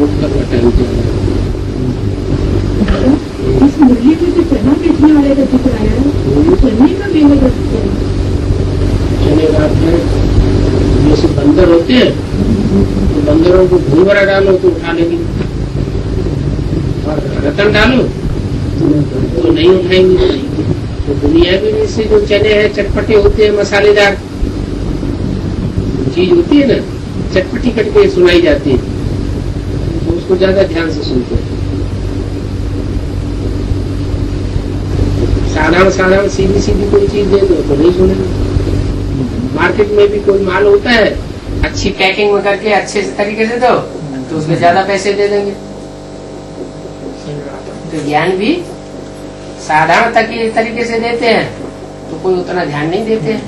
इस मुरली में जो चना बेचने वाले का जिक्र आया है, चने का बेहद चने रात में जैसे बंदर होते हैं तो बंदरों को घूंघरा डालो तो उठा लेंगे और रतन डालो तो नहीं उठाएंगे। तो दुनिया में से जो चने हैं चटपटे होते हैं, मसालेदार चीज होती है ना, चटपटी करके सुनाई जाती है, तो उसको ज्यादा ध्यान से सुनते हैं। साधारण सीधी सीधी कोई चीज दे दो तो नहीं सुनेंगे। मार्केट में भी कोई माल होता है, अच्छी पैकिंग में करके अच्छे से तरीके से दो तो उसमें ज्यादा पैसे दे देंगे। तो ज्ञान भी साधारण तरीके से देते हैं तो कोई उतना ध्यान नहीं देते हैं।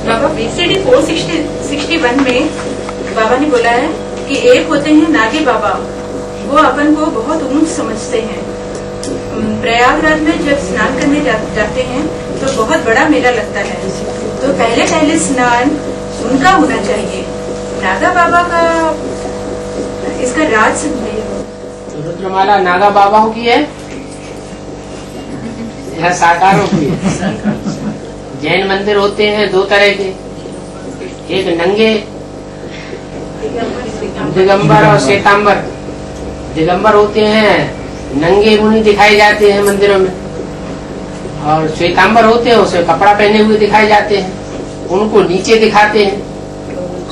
बाबा BCD 461 में बाबा ने बोला है कि एक होते हैं नागी बाबा, वो अपन को बहुत ऊंच समझते हैं। प्रयागराज में जब स्नान करने जाते हैं तो बहुत बड़ा मेला लगता है, तो पहले स्नान उनका होना चाहिए। नागा बाबा का इसका राज समझिए। रुद्रमाला नागा बाबाओं की है या साकारों की है? जैन मंदिर होते हैं दो तरह के, एक नंगे दिगंबर और श्वेतांबर। दिगंबर होते हैं, नंगे मुनि दिखाए जाते हैं मंदिरों में, और श्वेतांबर होते हैं उसे कपड़ा पहने हुए दिखाए जाते हैं, उनको नीचे दिखाते हैं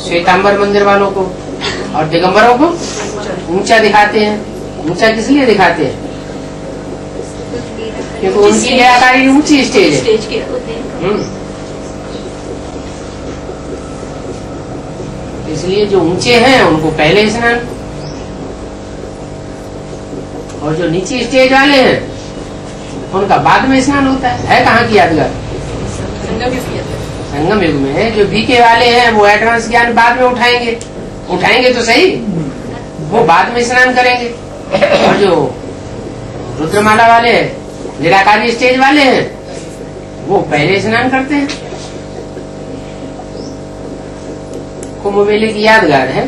श्वेतांबर मंदिर वालों को, और दिगंबरों को ऊंचा दिखाते हैं। ऊंचा किस लिए दिखाते हैं? क्योंकि उनकी लीलाकारी ऊंची स्टेज है। इसलिए जो ऊंचे हैं उनको पहले स्नान, और जो नीचे स्टेज वाले हैं उनका बाद में स्नान होता है कहाँ की यादगार? संगम युग में है। जो बीके वाले हैं वो एडवांस ज्ञान बाद में उठाएंगे तो सही, वो बाद में स्नान करेंगे। और जो रुद्रमाला वाले निराकारी स्टेज वाले हैं वो पहले स्नान करते हैं। कुंभ मेले की यादगार है।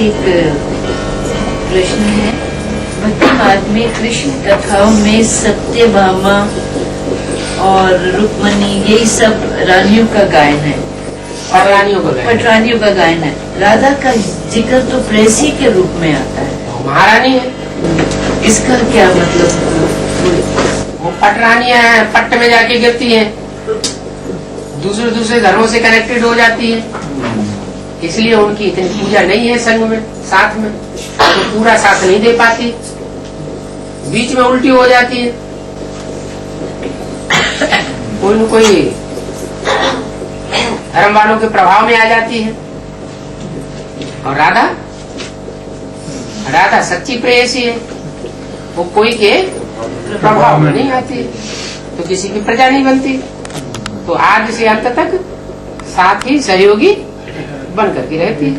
एक प्रश्न है, भक्ति मार्ग में कृष्ण कथाओं में सत्यभामा और रुक्मणी यही सब रानियों का गायन है, पटरानियों का गायन है। राधा का जिक्र तो प्रेसी के रूप में आता है, महारानी है। इसका क्या मतलब? वो पटरानियां हैं, पट्ट में जाके गिरती हैं, दूसरे धर्मों से कनेक्टेड हो जाती है, इसलिए उनकी इतनी पूजा नहीं है संघ में, साथ में तो पूरा साथ नहीं दे पाती, बीच में उल्टी हो जाती है। कोई न कोई धर्म वालों के प्रभाव में आ जाती है। और राधा सच्ची प्रेयसी है, वो कोई के प्रभाव में नहीं आती, तो किसी की प्रजा नहीं बनती, तो आदि से अंत तक साथ ही सहयोगी बन करके रहती है।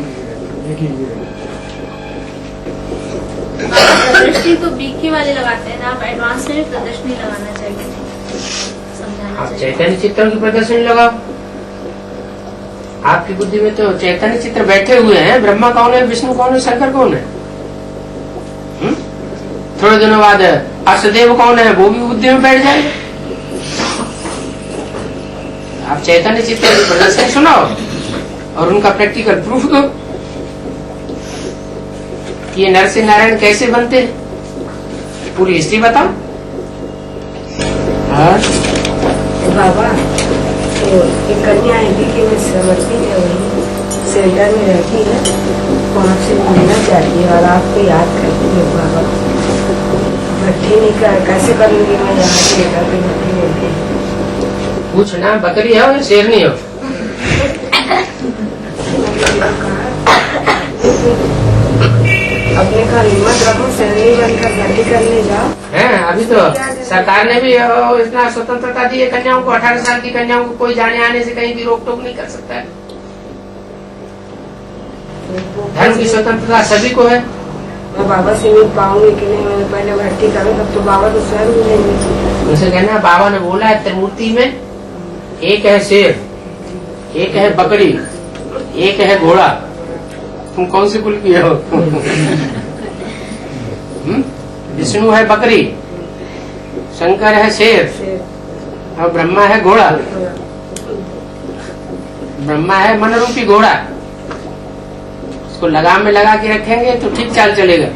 प्रदर्शनी तो बीके वाले लगाते हैं ना, आप एडवांस में प्रदर्शनी लगाना चाहिए, समझाना आप चाहिए। चैतन्य चित्रों की प्रदर्शनी लगाओ। आपकी बुद्धि में तो चैतन्य चित्र बैठे हुए हैं, ब्रह्मा कौन है, विष्णु कौन है, शंकर कौन है। थोड़े दिनों बाद अष्टदेव कौन है वो भी बुद्धि में बैठ जाएगा। आप चैतन्य चित्र की प्रदर्शनी सुनाओ और उनका प्रैक्टिकल प्रूफ दो कि ये नरसिंह नारायण कैसे बनते हैं, पूरी हिस्ट्री बताओ। बाबा तो एक कन्या आएगी कि मैं समझती है, वही सेंटर में रहती है, वहाँ से मिलना चाहती है और आपको याद करती है। बाबा भट्टी नहीं कर कैसे करूँगी मैं यहाँ से भट्टी नहीं। पूछना बकरी हो या शेरनी हो? अपने का हिम्मत रखो, शरीर बनकर भर्ती करने जाओ। है अभी तो सरकार ने भी इतना स्वतंत्रता दी है कन्याओं को, 18 साल की कन्याओं को कोई जाने आने से कहीं भी रोक टोक नहीं कर सकता है। धर्म की स्वतंत्रता सभी को है। मैं बाबा से मिल पाऊंगी कि नहीं, मैंने पहले भर्ती करो, तब तो बाबा तो स्वयं मिलेंगे। उनसे कहना बाबा ने बोला है त्रिमूर्ति में एक है शेर, एक है बकरी, एक है घोड़ा, तुम कौन सी कुल की हो? विष्णु है बकरी, शंकर है शेर और ब्रह्मा है घोड़ा। ब्रह्मा है मन रूपी घोड़ा, उसको लगाम में लगा के रखेंगे तो ठीक चाल चलेगा।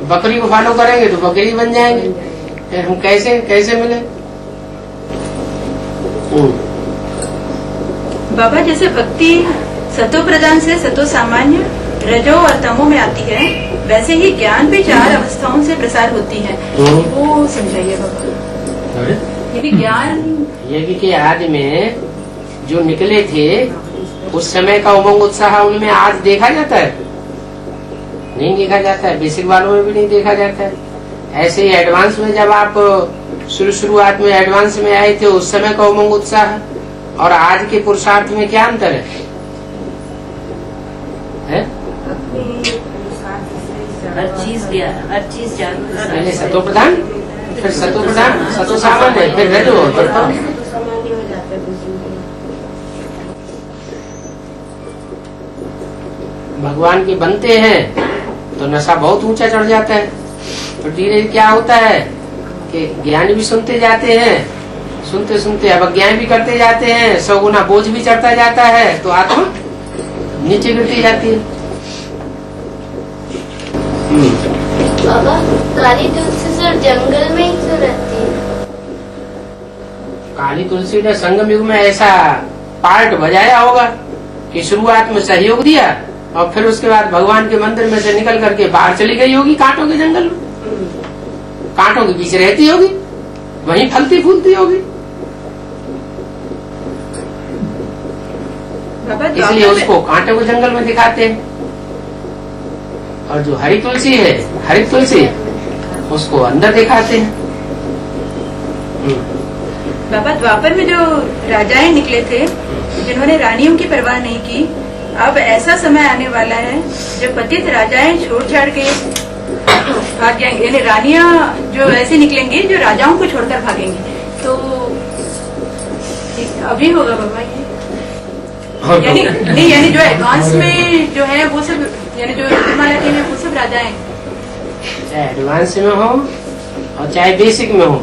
बकरी को फॉलो करेंगे तो बकरी बन जाएंगे। फिर हम कैसे मिले? बाबा जैसे भक्ति सतो प्रधान से सतो सामान्य, रजो और तमो में आती है, वैसे ही ज्ञान भी 4 अवस्थाओं से प्रसार होती है। वो समझाइए बाबा। ये भी ज्ञान यज्ञ के आदि में जो निकले थे उस समय का उमंग उत्साह उनमें आज देखा जाता है? नहीं देखा जाता है। बेसिक वालों में भी नहीं देखा जाता है। ऐसे ही एडवांस में जब आप शुरुआत में एडवांस में आए थे उस समय का उमंग उत्साह और आज के पुरुषार्थ में क्या अंतर है? हर चीज जागरूक। पहले सतो प्रधान, फिर सतो प्रधान, सतो सामान्य, फिर रजो, फिर तमो। सामान्य हो जाता है। भगवान के बनते हैं तो नशा बहुत ऊंचा चढ़ जाता है। तो धीरे क्या होता है कि ज्ञान भी सुनते जाते हैं, सुनते सुनते अब ज्ञान भी करते जाते हैं, 100 गुना बोझ भी चढ़ता जाता है तो आत्मा नीचे गिरती जाती है। बाबा काली तुलसी सिर्फ जंगल में ही क्यों रहती है? काली तुलसी ने संगम युग में ऐसा पार्ट बजाया होगा कि शुरुआत में सहयोग दिया और फिर उसके बाद भगवान के मंदिर में से निकल करके बाहर चली गई होगी कांटों के जंगल में, कांटों के बीच रहती होगी, वहीं फलती फूलती होगी। इसलिए उसको कांटों के जंगल में दिखाते हैं। और जो हरी तुलसी है, हरी तुलसी, उसको अंदर दिखाते हैं। बाबा द्वापर में जो राजाएं निकले थे जिन्होंने रानियों की परवाह नहीं की, अब ऐसा समय आने वाला है जब पतित राजाएं छोड़ छाड़ के भाग जाएंगे, यानी रानियां जो ऐसे निकलेंगी जो राजाओं को छोड़कर भागेंगी। तो अभी होगा बाबा ये, यानी नहीं, यानी जो एडवांस में जो है वो सब, यानी जो हिमालय के हैं वो सब राजाएं, चाहे एडवांस में हो और चाहे बेसिक में हो,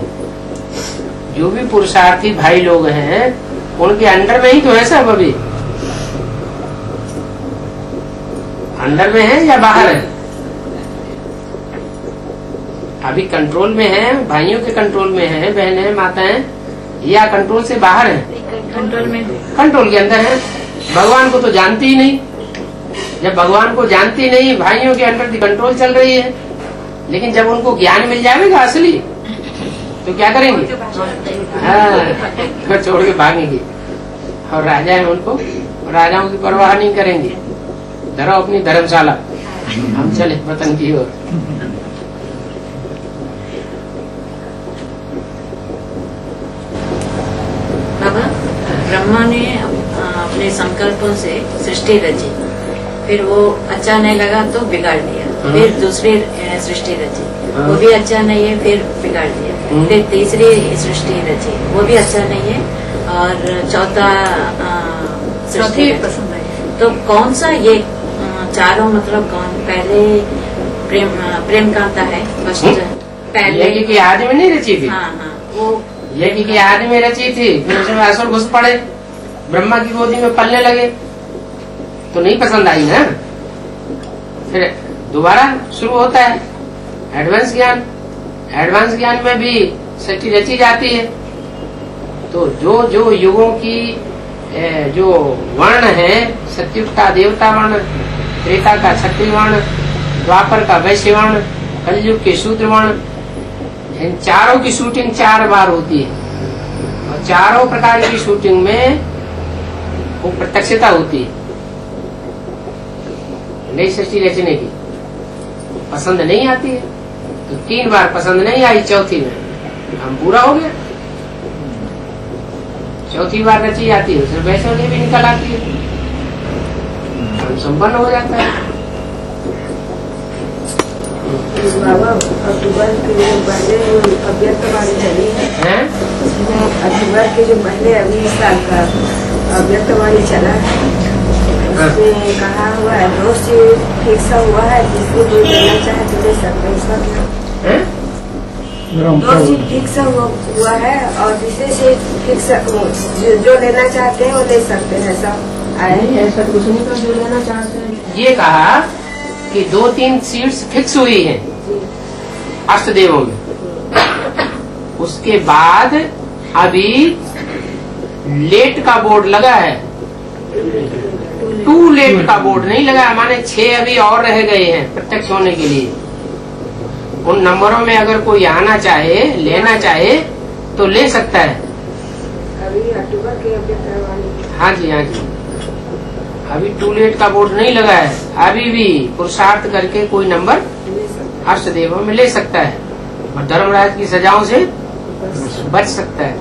जो भी पुरुषार्थी भाई लोग हैं उनके अंडर में ही तो है सब। अभी अंदर में है या बाहर है? अभी कंट्रोल में है, भाइयों के कंट्रोल में है, बहनें माताएं, या कंट्रोल से बाहर है? कंट्रोल में, कंट्रोल के अंदर है। भगवान को तो जानती ही नहीं। जब भगवान को जानती नहीं, भाइयों के अंडर की कंट्रोल चल रही है। लेकिन जब उनको ज्ञान मिल जाएगा असली तो क्या करेंगे? हाँ, छोड़ के भागेंगे। और राजा है, उनको राजाओं की परवाह नहीं करेंगे। धरो अपनी धर्मशाला, हम चले वतन की ओर। बाबा ब्रह्मा ने अपने संकल्पों से सृष्टि रची, फिर वो अच्छा नहीं लगा तो बिगाड़ दिया, फिर दूसरी सृष्टि रची, वो भी अच्छा नहीं है, फिर बिगाड़ दिया, फिर तीसरी सृष्टि रची, वो भी अच्छा नहीं है, और चौथा सृष्टि पसंद आई। तो कौन सा ये चारों, मतलब कौन पहले? प्रेम कांता है फर्स्ट, पहले यज्ञ की आदि में नहीं रची थी? हाँ, वो यज्ञ की आदि में रची थी, फिर उसमें असुर घुस पड़े, ब्रह्मा की गोदी में पलने लगे तो नहीं पसंद आई ना। फिर दोबारा शुरू होता है एडवांस ज्ञान। एडवांस ज्ञान में भी सृष्टि रची जाती है। तो जो जो युगों की जो वर्ण है, सतयुग का देवता वर्ण, त्रेता का क्षत्रिय वर्ण, द्वापर का वैश्य वर्ण, कलयुग के शूद्र वर्ण, इन चारों की शूटिंग 4 बार होती है। और चारों प्रकार की शूटिंग में वो प्रत्यक्षता होती है नई सृष्टि रचने की। पसंद नहीं आती है, तो 3 बार पसंद नहीं आई, चौथी में हम पूरा हो गया। चौथी बार रची जाती है, उसमें वैष्णवी भी निकल आती है, हम संपन्न हो जाता है। बाबा अक्टूबर के जो पहले अभ्यस्त वाली चली है, अक्टूबर के जो पहले अभी इस साल का अभ्यस्त वाली चला है, उसमें कहा हुआ है 2 से फिक्स हुआ है, जिसको कोई लेना चाहे तो ले सकते हैं। इसका क्या 2 से फिक्स हुआ है और जिसे से फिक्स जो लेना चाहते हैं वो ले सकते हैं। सब आए ऐसा कुछ नहीं था, जो लेना चाहते हैं। ये कहा कि 2-3 सीट्स फिक्स हुई हैं अष्टदेवों में, उसके बाद अभी लेट का बोर्ड लगा है, टू लेट का बोर्ड नहीं लगा, माने 6 अभी और रह गए हैं प्रत्यक्ष होने के लिए। उन नंबरों में अगर कोई आना चाहे, लेना चाहे तो ले सकता है। अभी अक्टूबर के अभ्यस्त वाली, हाँ जी, हाँ जी, अभी टू लेट का बोर्ड नहीं लगा है, अभी भी पुरुषार्थ करके कोई नंबर अष्टदेवों में ले सकता है और धर्मराज की सजाओं से बच सकता है।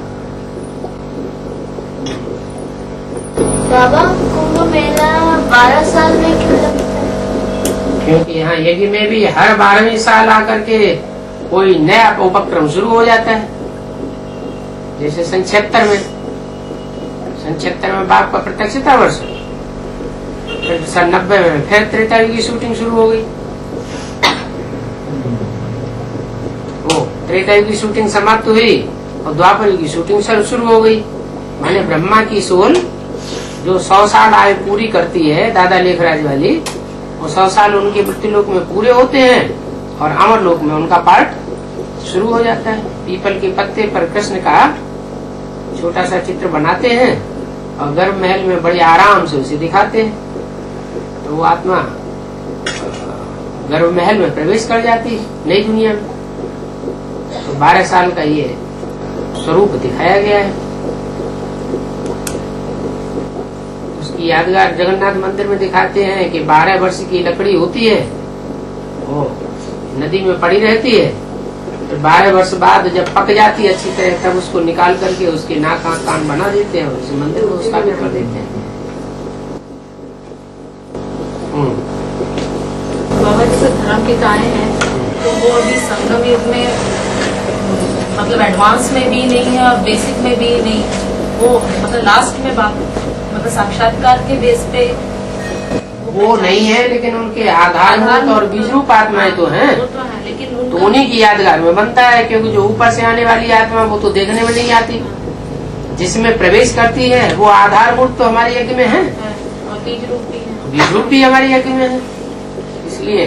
बाबा कुंभ मेला 12 साल में क्यों लगता है? क्योंकि यहाँ यज्ञ में भी हर 12वें साल आकर के कोई नया उपक्रम शुरू हो जाता है। जैसे सन 76 में बाप का प्रत्यक्षता वर्ष, फिर सन 90 में फिर त्रेता युग की शूटिंग शुरू हो गई। वो त्रेता युग की शूटिंग समाप्त हुई और द्वापर युग की शूटिंग शुरू हो गई। माने ब्रह्मा की सोल जो 100 साल आयु पूरी करती है, दादा लेखराज वाली, वो 100 साल उनके मृत्युलोक में पूरे होते हैं और अमर लोक में उनका पार्ट शुरू हो जाता है। पीपल के पत्ते पर कृष्ण का छोटा सा चित्र बनाते हैं और गर्भ महल में बड़े आराम से उसे दिखाते हैं, तो वो आत्मा गर्भ महल में प्रवेश कर जाती है नई दुनिया में। तो 12 साल का ये स्वरूप दिखाया गया है। उसकी यादगार जगन्नाथ मंदिर में दिखाते हैं कि 12 वर्ष की लकड़ी होती है, वो नदी में पड़ी रहती है, तो 12 वर्ष बाद जब पक जाती है अच्छी तरह, तब उसको निकाल करके उसके नाक आँख कान बना देते हैं और उस मंदिर को स्थापित कर देते हैं। बाबा जैसे धर्म पिताएं हैं, तो वो अभी संगम युग में मतलब एडवांस में भी नहीं है और बेसिक में भी नहीं, वो मतलब लास्ट में बात मतलब साक्षात्कार के बेस पे वो नहीं है, लेकिन उनके आधारभूत और बीजरूप आत्माएं तो हैं, वो तो है, लेकिन तो उन्हीं की यादगार में बनता है। क्योंकि जो ऊपर से आने वाली आत्मा वो तो देखने में नहीं आती, जिसमें प्रवेश करती है वो आधारभूत तो हमारे यज्ञ में है और बीज रूप भी है। बीजरूप भी हमारे यज्ञ में है। इसलिए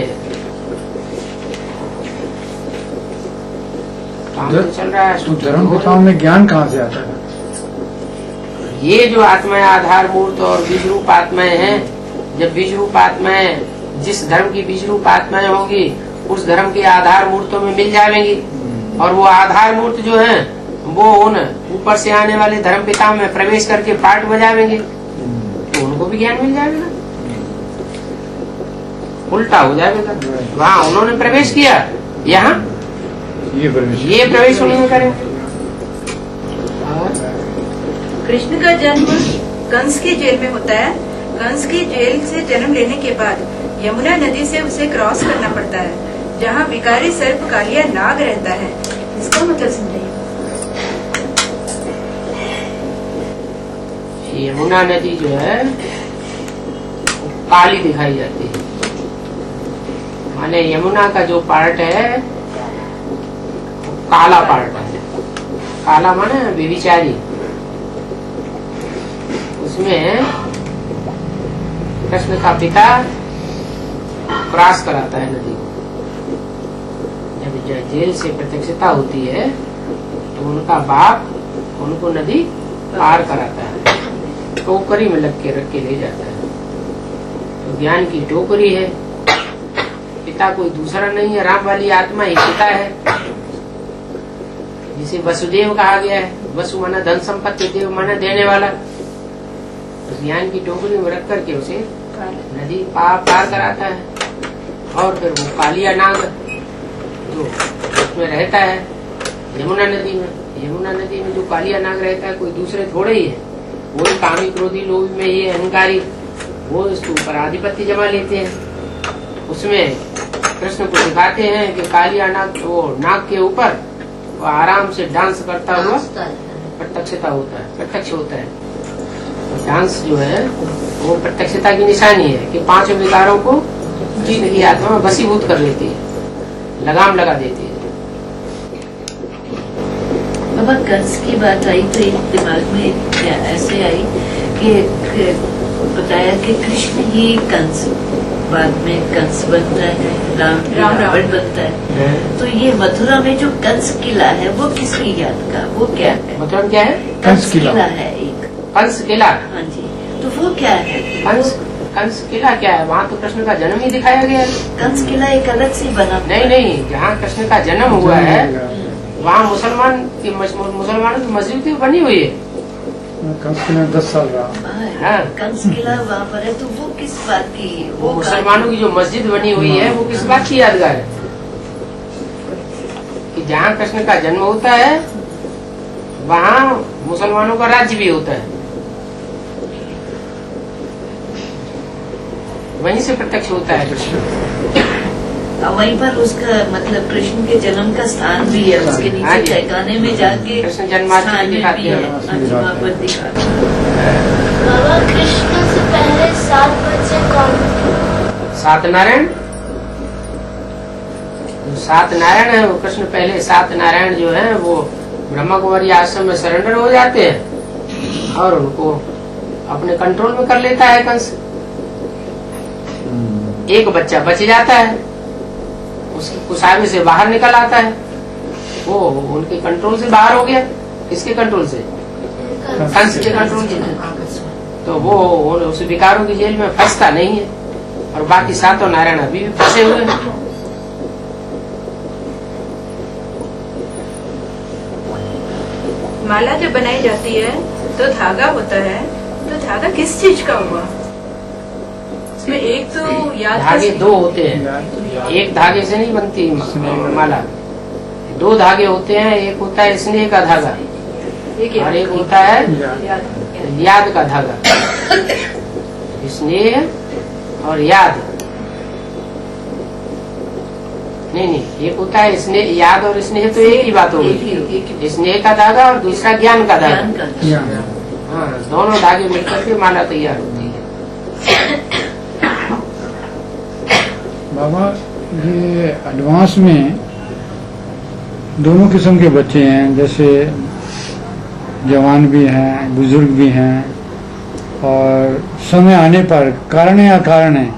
काम तो चल रहा है। तो धर्म पिताओं में ज्ञान कहाँ से आता है? ये जो आत्माएं आधारभूत और बीजरूप आत्माएं हैं, जब बीजरूप आत्माएं जिस धर्म की बीजरूप आत्माएं होंगी उस धर्म के आधार मूर्तों में मिल जाएंगी, और वो आधार मूर्त जो हैं वो उन ऊपर से आने वाले धर्म पिताओं में प्रवेश करके पाठ बजावेंगे, तो उनको भी ज्ञान मिल जाएगा। उल्टा हो जाएगा, वहाँ उन्होंने प्रवेश किया, यहाँ ये प्रवेश उन्होंने करें। कृष्ण का जन्म कंस की जेल में होता है। कंस की जेल से जन्म लेने के बाद यमुना नदी से उसे क्रॉस करना पड़ता है, जहाँ विकारी सर्प कालिया नाग रहता है। इसका मतलब समझाइए। यमुना नदी जो है काली दिखाई जाती है, माने यमुना का जो पार्ट है काला पार्ट है। काला माने व्यभिचारी। उसमें कृष्ण का पिता क्रॉस कराता है नदी को। जब जेल से प्रत्यक्षता होती है तो उनका बाप उनको नदी पार कराता है, टोकरी में रख के ले जाता है। तो ज्ञान की टोकरी है, पिता कोई दूसरा नहीं है, राम वाली आत्मा ही पिता है, जिसे वसुदेव कहा गया है। वसु माना धन संपत्ति, देव माना देने वाला। तो ज्ञान की टोकरी में रख करके उसे नदी पार कराता है और फिर वो कालिया नाग जो उसमें रहता है यमुना नदी में जो कालिया नाग रहता है कोई दूसरे थोड़े ही है, वही कामी क्रोधी लोभ में ये अहंकारी, वो इसके ऊपर आधिपत्य जमा लेते हैं। उसमें कृष्ण को दिखाते हैं कि कालिया नाग वो नाग के ऊपर वो आराम से डांस करता हुआ प्रत्यक्ष होता है। डांस जो है वो प्रत्यक्षता की निशानी है कि 5 विकारों को जीव की आत्मा में वशीभूत कर लेती है, लगाम लगा देती है। बाबा कंस की बात आई तो एक दिमाग में ऐसे आई कि बताया कि कृष्ण ही कंस, बाद में कंस बनता है, रावण बनता है। तो ये मथुरा में जो कंस किला है वो किसकी याद का, वो क्या है? मथुरा क्या है? कंस किला है एक। कंस किला? हाँ जी। तो वो क्या है? कंस किला क्या है? वहाँ तो कृष्ण का जन्म ही दिखाया गया है। कंस किला एक अलग से बना? नहीं, जहाँ कृष्ण का जन्म हुआ है वहाँ मुसलमानों की मस्जिद बनी हुई है। कंस किला 10 साल रहा। हाँ। कंस किला वहाँ पर है, तो वो किस बात की? वो मुसलमानों की जो मस्जिद बनी हुई है वो किस बात की यादगार है? कि जहाँ कृष्ण का जन्म होता है वहाँ मुसलमानों का राज्य भी होता है, वहीं से प्रत्यक्ष होता है कृष्ण। वहीं पर उसका मतलब कृष्ण के जन्म का स्थान भी है, उसके नीचे ठिकाने में जाके कृष्ण जन्माष्टमी दिखाते हैं। वहाँ पर दिखाते हैं। बाबा कृष्ण से पहले 7 बच्चे कौन थे? 7 नारायण। 7 नारायण है वो कृष्ण पहले 7 नारायण जो है वो ब्रह्मा कुमारी आश्रम में सरेंडर हो जाते हैं और उनको अपने कंट्रोल में कर लेता है कंस। एक बच्चा बच जाता है, उसकी कुसावे से बाहर निकल आता है, वो उनके कंट्रोल से बाहर हो गया। किसके कंट्रोल से? कंस के कंट्रोल से। तो वो उस विकारों की जेल में फंसता नहीं है और बाकी 7 नारायण अभी भी फंसे हुए हैं। माला जब बनाई जाती है तो धागा होता है, तो धागा किस चीज का हुआ? इसमें एक तो याद धागे 2 होते हैं, एक धागे से नहीं बनती माला। 2 धागे होते हैं, एक होता है स्नेह का धागा और एक होता है याद का धागा। स्नेह और याद नहीं, एक होता है स्नेह, याद और स्नेह तो एक ही बात होगी। स्नेह का धागा और दूसरा ज्ञान का धागा। हाँ, दोनों धागे मिलकर के माला तैयार होती है। बाबा ये एडवांस में दोनों किस्म के बच्चे हैं, जैसे जवान भी हैं, बुजुर्ग भी हैं, और समय आने पर कारण या कारण है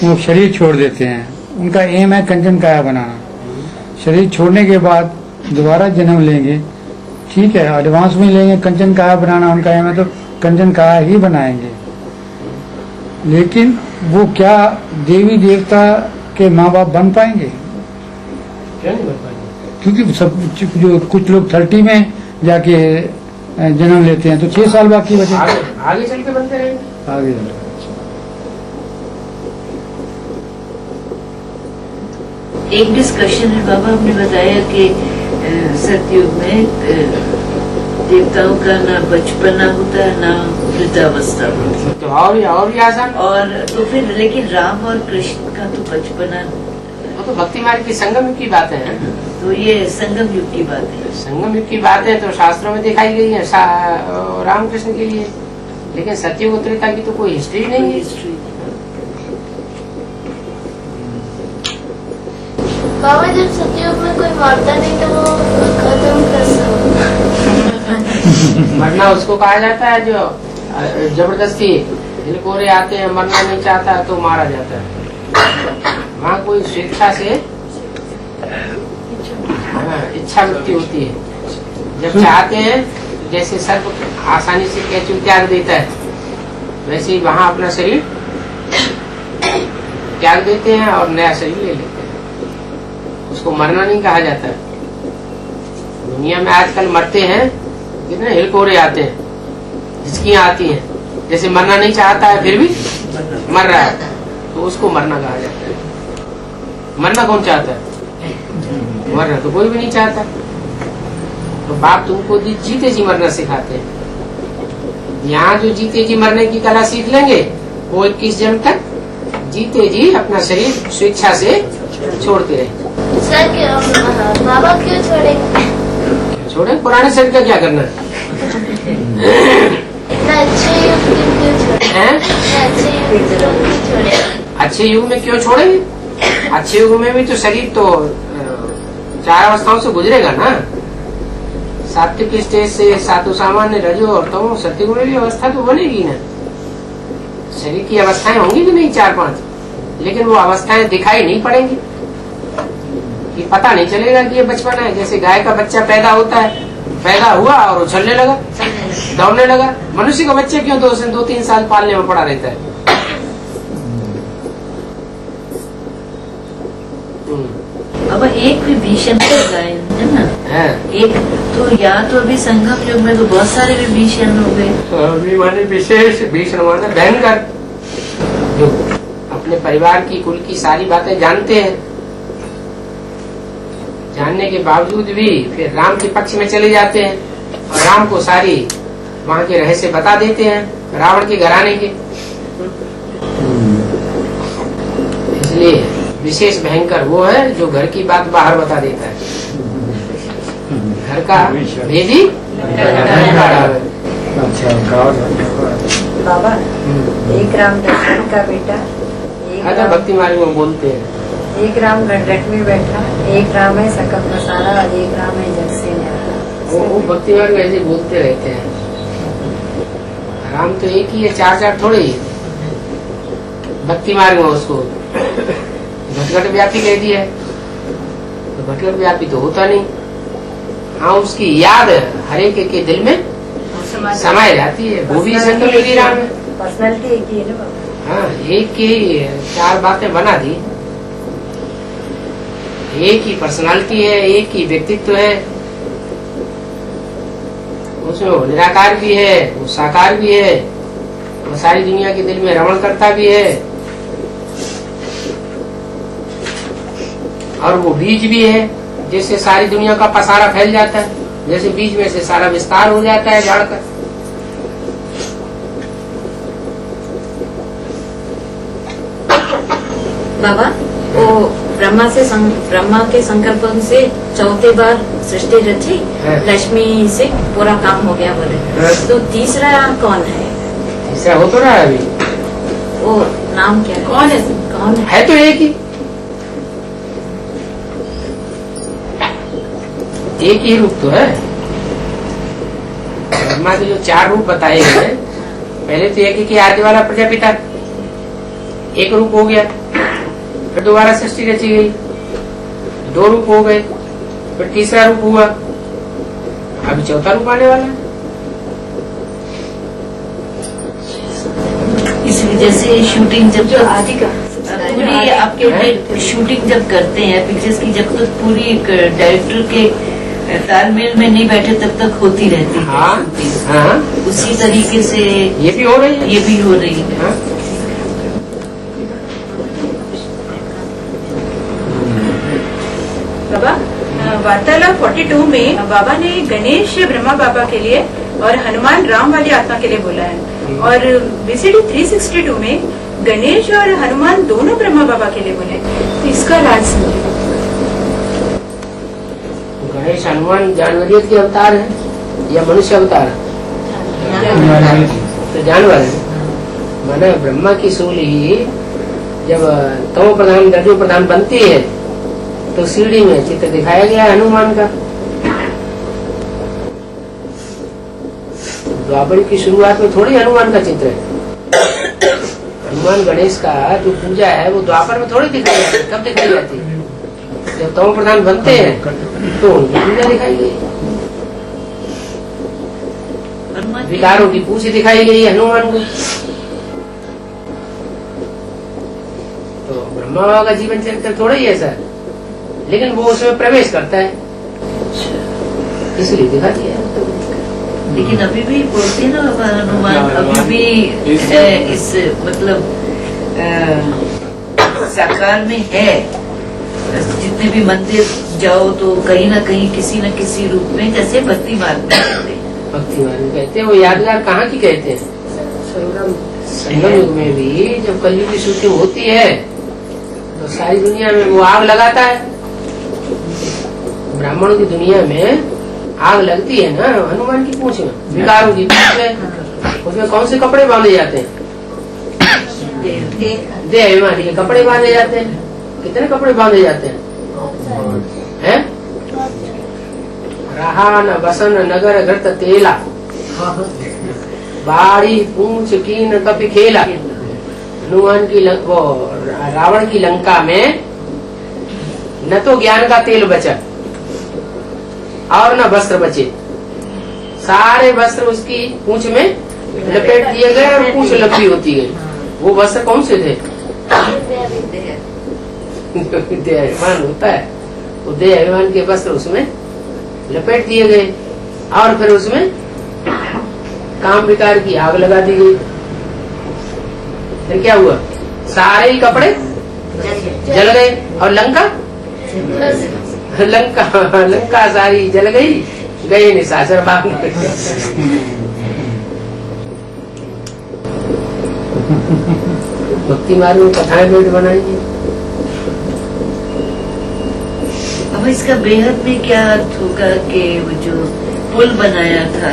वो शरीर छोड़ देते हैं। उनका एम है कंचन काया बनाना। शरीर छोड़ने के बाद दोबारा जन्म लेंगे, ठीक है, एडवांस में लेंगे, कंचन काया बनाना उनका एम है तो कंचन काया ही बनाएंगे। लेकिन वो क्या देवी देवता के माँ बाप बन पाएंगे? क्यों नहीं बन पाएंगे? क्योंकि सब जो कुछ लोग 30 में जाके जन्म लेते हैं तो 6 साल बाकी बचे, आगे चल के बनते रहेंगे। आगे एक डिस्कशन है बाबा, आपने बताया कि सतयुग में देवताओं का ना बचपना होता है ना वृद्धावस्था होती है, तो और भी आसान। और तो फिर लेकिन राम और कृष्ण का तो बचपना, वो तो भक्ति मार्ग की संगम युग की बात है। तो ये संगम युग की बात है। संगम युग की बात है तो शास्त्रों में दिखाई गई है रामकृष्ण के लिए, लेकिन सतयुग त्रेता की तो कोई हिस्ट्री नहीं है। हिस्ट्री बाबा जब सतयुग में कोई मरता नहीं तो वो खत्म कैसे होगा? मरना उसको कहा जाता है जो जबरदस्ती हिलकोरे आते हैं, मरना नहीं चाहता तो मारा जाता है। वहाँ कोई स्वेच्छा से इच्छा मृत्यु होती है। जब चाहते हैं, जैसे सर्प आसानी से केंचुआ त्याग देता है, वैसे ही वहाँ अपना शरीर त्याग देते हैं और नया शरीर ले लेते हैं। उसको मरना नहीं कहा जाता है। दुनिया में आजकल मरते हैं, कितने हिलकोरे आते हैं, झिझकियाँ आती हैं, जैसे मरना नहीं चाहता है फिर भी मर रहा है, तो उसको मरना कहा जाता है। मरना कौन चाहता है? मरना तो कोई भी नहीं चाहता। तो बाप तुमको जीते जी मरना सिखाते हैं। यहाँ जो जीते जी मरने की कला सीख लेंगे वो 21 जन्म तक जीते जी अपना शरीर स्वेच्छा से छोड़ते रहे। सर बाबा क्यों छोड़ेंगे? छोड़े पुराने शरीर का क्या करना है? इतना अच्छे युग क्यों छोड़े? इतना अच्छे युग क्यों छोड़े? अच्छे युग में क्यों छोड़ेंगे? अच्छे युग में भी तो शरीर तो 4 अवस्थाओं से गुजरेगा ना। सात्विक स्टेज से सातु सामान्य रजो और तमो सत्युग में भी अवस्था तो बनेगी ना। शरीर की अवस्थाएं होंगी कि नहीं 4-5, लेकिन वो अवस्थाएं दिखाई नहीं पड़ेंगी कि पता नहीं चलेगा कि ये बचपन है। जैसे गाय का बच्चा पैदा होता है, पैदा हुआ और उछलने लगा, दौड़ने लगा। मनुष्य का बच्चा क्यों 2-3 साल पालने में पड़ा रहता है? अब एक भी भीषण गाय है ना है। एक तो या तो अभी संगम युग में तो बहुत सारे भी भीषण हो गए। अभी माने विशेष भीषण माने भयंकर, जो अपने परिवार की कुल की सारी बातें जानते हैं, जानने के बावजूद भी फिर राम के पक्ष में चले जाते हैं और राम को सारी वहाँ के रहस्य बता देते हैं रावण के घराने के। इसलिए विशेष भयंकर वो है जो घर की बात बाहर बता देता है। घर का भेदी बाबा एक राम दशरथ का बेटा, अच्छा भक्ति मार्ग में बोलते हैं। एक राम गंडक में बैठा, एक राम है सकल मसाला और एक राम है जग से न्यारा। वो भक्ति मार्ग ऐसे बोलते रहते हैं। राम तो एक ही है, 4 थोड़े ही। भक्ति मार्ग में उसको घटघट व्यापी कह दिया है, तो घटघट व्यापी तो होता नहीं। हाँ उसकी याद हर एक के दिल में समाये जाती है। वो भी संकल्प विराम है। पर्सनैलिटी एक ही है ना बाबा। हाँ एक की 4 बातें बना दी। एक ही पर्सनालिटी है, एक ही व्यक्तित्व है। उसमें वो निराकार भी है, वो साकार भी है, वो सारी दुनिया के दिल में रमण करता भी है, और वो बीज भी है जिससे सारी दुनिया का पसारा फैल जाता है। जैसे बीज में से सारा विस्तार हो जाता है झाड़ का। बाबा वो ब्रह्मा के संकल्पन से 4थे बार सृष्टि रची, लक्ष्मी से पूरा काम हो गया बोले। तो तीसरा कौन है? तीसरा हो तो रहा है अभी। वो नाम क्या है? कौन है तो एक ही रूप तो है। ब्रह्मा के जो 4 रूप बताए गए, पहले तो एक ही आदि वाला प्रजापिता एक रूप हो गया, फिर दोबारा सृष्टि रची गई, 2 रूप हो गए, फिर तीसरा रूप हुआ, अभी 4था रूप आने वाला है। इसलिए जैसे शूटिंग जब तक आदि का पूरी आपके शूटिंग जब करते हैं पिक्चर्स की, जब तक पूरी डायरेक्टर के तालमेल में नहीं बैठे तब तक होती रहती है। हाँ। उसी तरीके से ये भी हो रही है, ये भी हो रही है। हाँ? बाबा वार्तालाप 42 में बाबा ने गणेश ब्रह्मा बाबा के लिए और हनुमान राम वाली आत्मा के लिए बोला है, और बीसीडी 362 में गणेश और हनुमान दोनों ब्रह्मा बाबा के लिए बोले। तो इसका राज समझिए। गणेश हनुमान जानवरियत के अवतार है या मनुष्य अवतार है? तो जानवर है। माना ब्रह्मा की सूल ही जब तमो प्रधान रजो प्रधान बनती है तो सीढ़ी में चित्र दिखाया गया है हनुमान का। द्वापर की शुरुआत में थोड़ी हनुमान का चित्र है। हनुमान गणेश का जो पूजा है वो द्वापर में थोड़ी दिखाई जाती है। कब दिखाई जाती है? जब तमो प्रधान बनते हैं तो उनकी पूजा दिखाई गई। विकारों की पूछ दिखाई गई हनुमान को। तो ब्रह्मा बाबा का जीवन चरित्र थोड़ा ही ऐसा है, लेकिन वो उसमें प्रवेश करता है इसलिए दिखा दिया। लेकिन अभी भी बोलते हैं ना हनुमान, अभी भी इस मतलब साकार में है, जितने भी मंदिर जाओ तो कहीं ना कहीं किसी न किसी रूप में जैसे भक्ति मार्ग में कहते हैं। भक्ति मार्ग में कहते हैं। वो यादगार कहाँ की कहते हैं? संगम युग में भी जब कलयुग की शूटिंग होती है तो सारी दुनिया में वो आग लगाता है। ब्राह्मणों की दुनिया में आग लगती है ना हनुमान की पूंछ में, विकारों की पूंछ में। उसमें कौन से कपड़े बांधे जाते हैं? देह अभिमानी के कपड़े बांधे जाते हैं। कितने कपड़े बांधे जाते हैं? रहा न बसन नगर घृत तेला, बाड़ी पूंछ कीन कपि खेला। हनुमान की वो रावण की लंका में न तो ज्ञान का तेल बचा और न वस्त्र बचे। सारे वस्त्र उसकी पूंछ में लपेट दिए गए और पूंछ लंबी होती गई। वो वस्त्र कौन से थे? देह अभिमान होता है, वो देह अभिमान के वस्त्र उसमें लपेट दिए गए और फिर उसमें काम विकार की आग लगा दी गई। फिर क्या हुआ? सारे ही कपड़े जल गए और लंका लंका सारी जल गई, गए निशाचर बाग। भक्ति मार्ग में कथाएं पेट बनाएंगे। अब इसका बेहद में क्या अर्थ होगा कि वो जो पुल बनाया था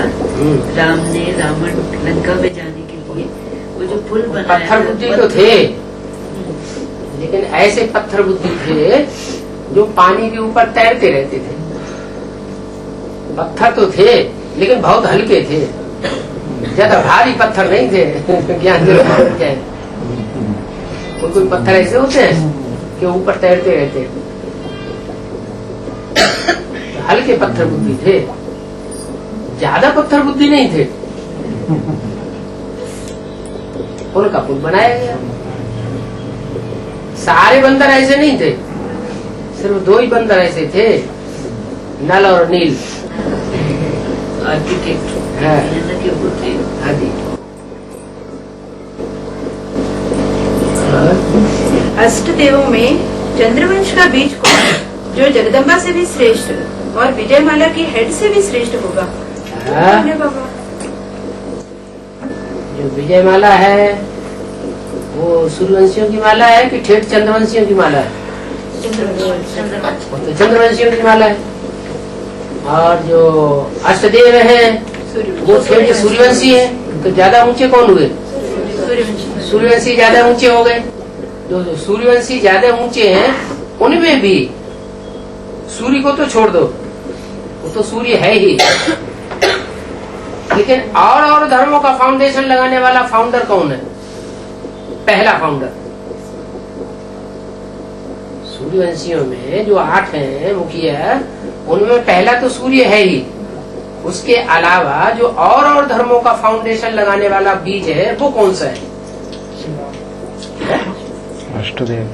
राम ने रावण लंका में जाने के लिए, वो जो पुल बनाया पत्थर बुद्धि तो थे, लेकिन ऐसे पत्थर बुद्धि थे जो पानी के ऊपर तैरते रहते थे। पत्थर तो थे लेकिन बहुत हल्के थे, ज्यादा भारी पत्थर नहीं थे। ज्ञान क्या है, कोई पत्थर ऐसे होते हैं कि ऊपर तैरते रहते हैं, तो हल्के पत्थर बुद्धि थे, ज्यादा पत्थर बुद्धि नहीं थे। उनका पुल बनाया गया। सारे बंदर ऐसे नहीं थे, सिर्फ 2 ही बंदर ऐसे थे, नल और नील। आर्किटेक्ट हाँ जी। अष्ट देवों में चंद्रवंश का बीज कौन, जो जगदम्बा से भी श्रेष्ठ और विजयमाला की हेड से भी श्रेष्ठ होगा? बाबा जो विजयमाला है वो सूर्यवंशियों की माला है कि ठेठ चंद्रवंशियों की माला है? तो चंद्रवंशियों की माला है। और जो अष्टदेव हैं वो ठेठ सूर्यवंशी है, तो ज्यादा ऊंचे कौन हुए? सूर्यवंशी ज्यादा ऊंचे हो गए। जो सूर्यवंशी ज्यादा ऊंचे हैं उनमें भी सूर्य को तो छोड़ दो, वो तो सूर्य है ही, लेकिन और धर्मों का फाउंडेशन लगाने वाला फाउंडर कौन है? पहला फाउंडर सूर्यवंशियों में जो 8 हैं मुखिया, उनमें पहला तो सूर्य है ही। उसके अलावा जो और धर्मों का फाउंडेशन लगाने वाला बीज है वो कौन सा है? अष्टदेव।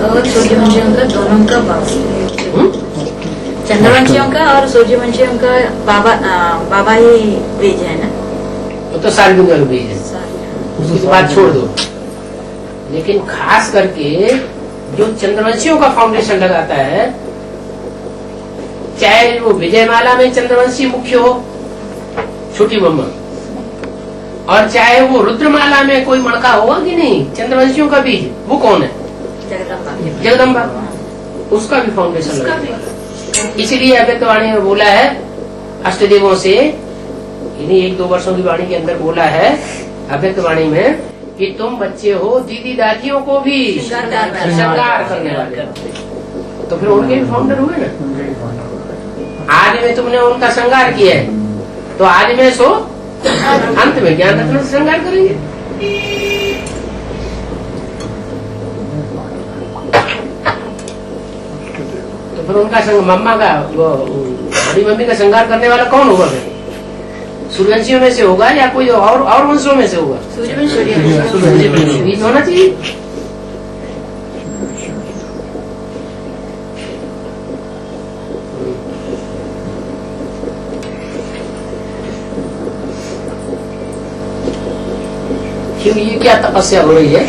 और सूर्यवंशियों का दोनों का बाबा, चंद्रवंशियों का और सूर्यवंशियों का बाबा ही बीज है ना? वो तो सारी दुनिया का बीज है, उसकी तो बात छोड़ दो। लेकिन खास करके जो चंद्रवंशियों का फाउंडेशन लगाता है, चाहे वो विजयमाला में चंद्रवंशी मुख्य हो, छोटी बम्मा, और चाहे वो रुद्रमाला में कोई मणका होगा कि नहीं, चंद्रवंशियों का बीज वो कौन है? जगदम्बा। उसका भी फाउंडेशन लगा। इसीलिए अव्यक्तवाणी में बोला है अष्टदेवों से, इन्हीं 1-2 वर्षों की वाणी के अंदर बोला है अव्यक्तवाणी में कि तुम बच्चे हो, दीदी दादियों को भी श्रृंगार करने वाले। तो फिर उनके भी फाउंडर हुए ना। आज में तुमने उनका श्रृंगार किया है, तो आज में सो अंत में ज्ञान रत्न से श्रृंगार करेंगे। तो फिर उनका मम्मा का, वो बड़ी मम्मी का श्रृंगार करने वाला कौन होगा? फिर सूर्यवंशियों में से होगा या कोई और वंशों में से होगा? सूर्यवंशी बीज होना चाहिए। क्यों, ये क्या तपस्या हो रही है?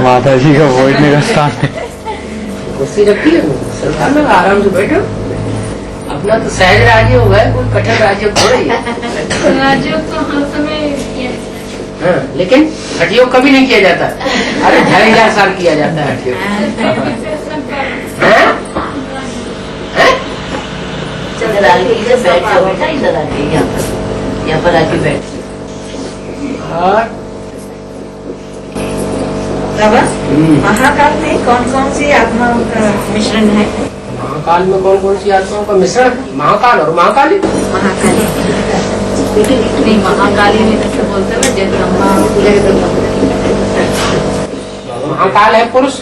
माता जी का बैठने का स्थान है। कुर्सी रखी है, सरकार में आराम से बैठो। अपना तो सहज राज्य हो गया, कोई कठिन राज्य थोड़ा ही है। राज्यों को हर समय किया हाँ, लेकिन हठयोग कभी नहीं किया जाता। अरे 2500 साल किया जाता है हठयोग। हैं? हैं? इधर आके इधर बैठ जाओ बेटा, इधर आके यहाँ पर आके बैठ। और बाबा महाकाल में कौन कौन सी आत्माओं का मिश्रण है? महाकाल में कौन कौन सी आत्माओं का मिश्रण है? महाकाल और महाकाली। महाकाली नहीं, महाकाली में तो बोलते हैं जगदम्बा। महाकाल है पुरुष,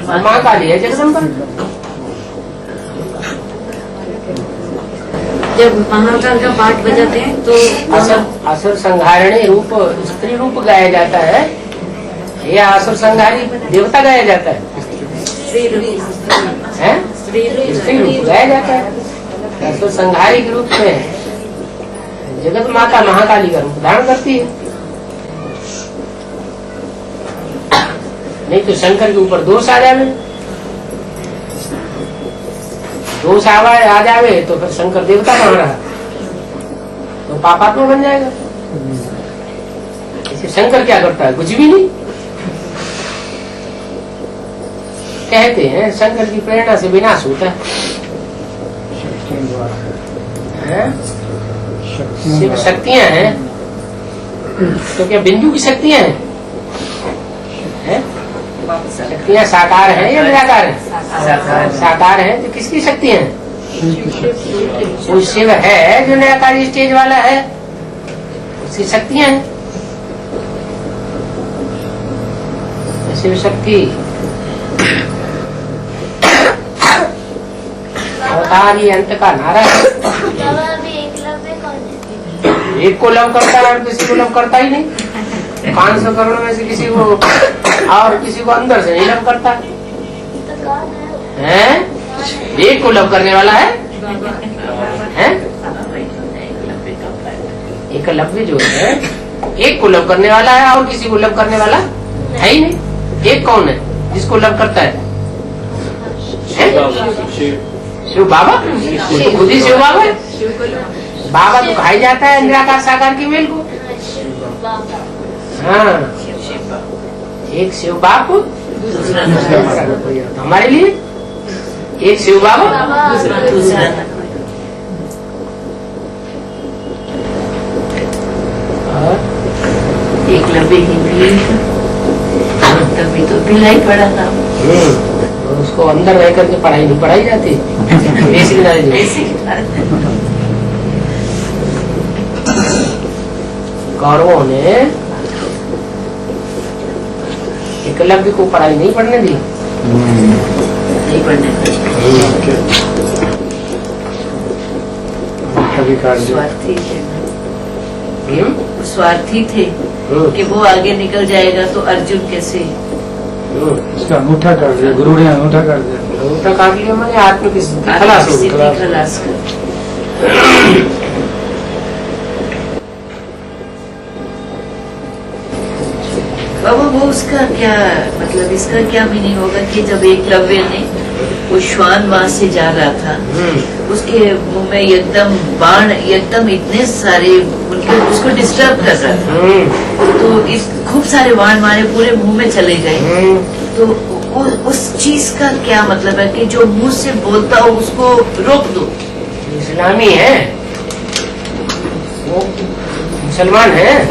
महाकाली है जगदम्बा। जब महाकाल का पाठ बजाते हैं तो असुर संहारणी रूप स्त्री रूप गाया जाता है, या असुर संहारी देवता गाया जाता है? हैं? स्त्री रूप गाया जाता है। असुर संहारी के रूप में जगत माता महाकाली का रूप धारण करती है। नहीं तो शंकर के ऊपर दोष आ जावे, दोष आ जावे तो फिर शंकर देवता कहाँ रहा, तो पापात्मा बन जाएगा। इसे शंकर क्या करता है? कुछ भी नहीं। कहते हैं शंकर की प्रेरणा से विनाश होता है। शिव शक्तियां हैं तो क्या बिंदु की शक्तियां हैं? शक्तियां साकार हैं या निराकार हैं? साकार हैं तो किसकी शक्तियां हैं? वो शिव है जो निराकारी स्टेज वाला है, उसकी शक्तियां हैं। शिव शक्ति अवतार ये अंत का नारा है। एक को लव करता है और किसी को लव करता ही नहीं। 500 करोड़ में से किसी को, और किसी को अंदर से नहीं लव करता है। एक को लव करने वाला है, एकलव्य जो है एक को लव करने वाला है और किसी को लव करने वाला है ही नहीं। एक कौन है जिसको लव करता है? शिव बाबा। वो तो खुद ही शिव बाबा है। बाबा तो खाई जाता है निराकार साकार की मेल को। हाँ, एक शिव बाप हमारे लिए, एक शिव बाबा दूसरा। एक लंबी हिंदी तभी तो भिलाई पड़ा था। उसको अंदर रह करके पढ़ाई नहीं पढ़ाई जाती। Basic knowledge. कौरवों ने एकलव्य को पढ़ाई नहीं पढ़ने दी। नहीं पढ़ने स्वार्थी थे, स्वार्थी थे कि वो आगे निकल जाएगा तो अर्जुन कैसे। इसका अंगूठा काट दिया गुरु ने, अंगूठा काट दिया। अंगूठा काट लिया मैंने आत्म की खलास कर। बाबा वो उसका क्या मतलब, इसका क्या मीनिंग होगा कि जब एकलव्य ने वो श्वान वहां से जा रहा था, उसके मुंह में एकदम बाण, एकदम इतने सारे उसको डिस्टर्ब कर रहा था, तो इस खूब सारे बाण मारे पूरे मुंह में चले गए। तो उस चीज का क्या मतलब है कि जो मुंह से बोलता हो उसको रोक दो। इस्लामी है वो, मुसलमान है,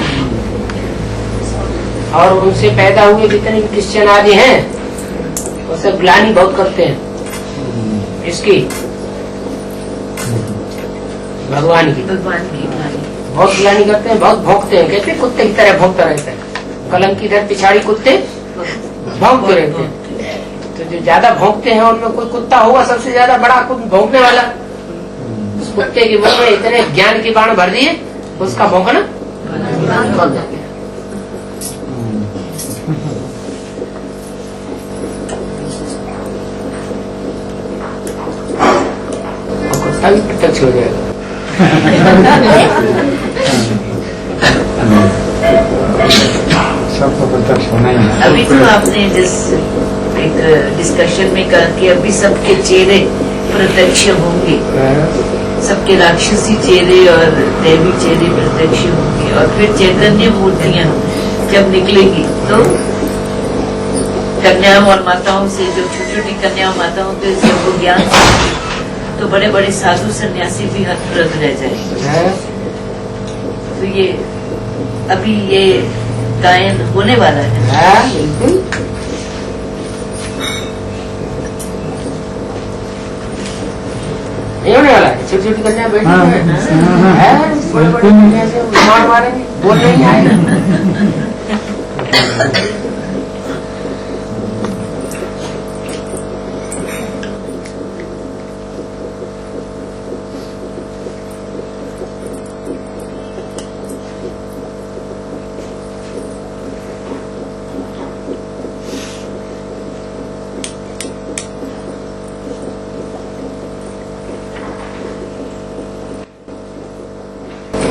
और उनसे पैदा हुए जितने भी क्रिश्चियन आदि हैं वो सब ग्लानि बहुत करते हैं इसकी, भगवान की बहुत ग्लानि करते हैं, बहुत भौंकते हैं। कहते हैं कुत्ते की तरह भौंकता रहता है, कलम की इधर पिछाड़ी कुत्ते भौंकते रहते हैं। तो जो ज्यादा भौंकते हैं उनमें कोई कुत्ता होगा सबसे ज्यादा बड़ा भौंकने वाला, उस कुत्ते के मुंह में इतने ज्ञान के बाण भर दिए उसका भौंकना बंद हो गया। कुत्ता भी प्रत्यक्ष हो जाएगा। सबको प्रत्यक्ष होना ही है। अभी तो आपने जिस एक डिस्कशन में कहा कि अभी सबके चेहरे प्रत्यक्ष होंगे, सबके राक्षसी चेहरे और देवी चेहरे प्रत्यक्ष होंगे, और फिर चैतन्य मूर्तियां जब निकलेगी तो कन्याओं और माताओं से, जो छोटी छोटी कन्याओं माताओं के जब वो ज्ञान तो बड़े बड़े साधु सन्यासी भी हतप्रभ रह जाएंगे। तो ये अभी ये गायन होने वाला है। बिल्कुल। नहीं होने वाला है। छोटी छोटी कन्या बैठी है, बड़े बड़े कन्या से मार मारेंगे, बोल नहीं आएगा।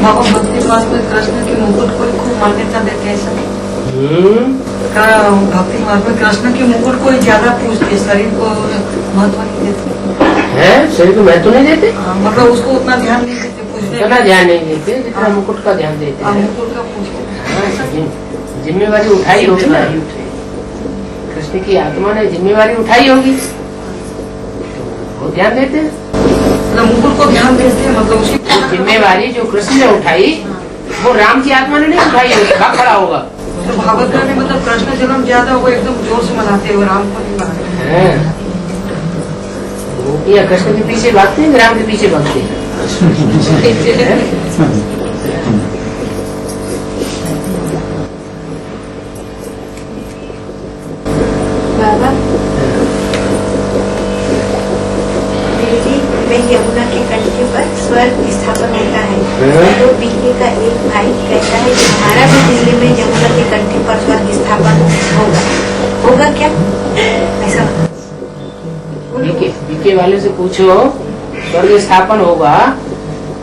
बाबा भक्ति मार्ग में कृष्ण के मुकुट को खूब मान्यता देते हैं सब। भक्ति मार्ग में कृष्ण के मुकुट को ज्यादा पूजते, शरीर को महत्व नहीं देते हैं। शरीर को महत्व नहीं देते, मतलब उसको उतना ध्यान नहीं देते, पूजने उतना ध्यान नहीं देते जितना मुकुट का ध्यान देते हैं। मुकुट का पूजते। जिम्मेवारी उठाई होगी ना, कृष्ण की आत्मा ने जिम्मेवारी उठाई होगी, वो ध्यान देते हैं। मुकुट को ध्यान देते हैं, मतलब उसकी जिम्मेवारी जो कृष्ण ने उठाई वो राम की आत्मा ने नहीं उठाई होगी, कहाँ खड़ा होगा। तो भागवत में मतलब कृष्ण जन्म ज्यादा वो एकदम जोर से मनाते हैं, राम को नहीं मनाते। या कृष्ण के पीछे भागते हैं, राम के पीछे भागते हैं। बाबा में यमुना के कंठे पर स्वर्ग स्थापन होता है, तो बीके का एक भाई कहता है कि हमारा भी दिल्ली में यमुना के कंठे पर स्वर्ग स्थापन होगा क्या? ऐसा बीके वाले से पूछो, स्वर्ग स्थापन होगा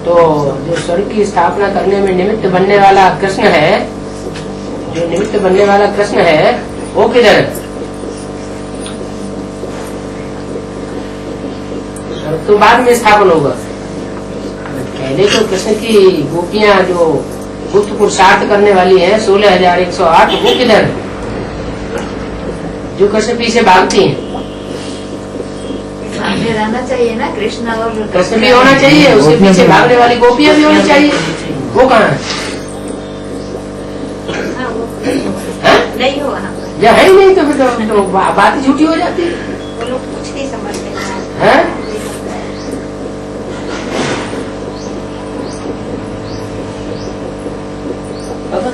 तो जो स्वर्ग की स्थापना करने में निमित्त बनने वाला कृष्ण है, जो निमित्त बनने वाला कृष्ण है वो किधर है? तो बाद में स्थापन होगा। पहले तो कृष्ण की गोपियां जो गुप्त पुरुषार्थ करने वाली है 16,108, वो किधर है? जो कृष्ण पीछे भागती हैं। सामने रहना चाहिए ना कृष्ण, और कृष्ण भी होना चाहिए, उसके पीछे भागने वाली गोपियां भी होनी चाहिए। वो कहाँ है? नहीं हो वहाँ पर, या है ही नहीं, तो फिर तो बात ही झूठी हो जाती है। वो लोग कुछ नहीं समझते हैं?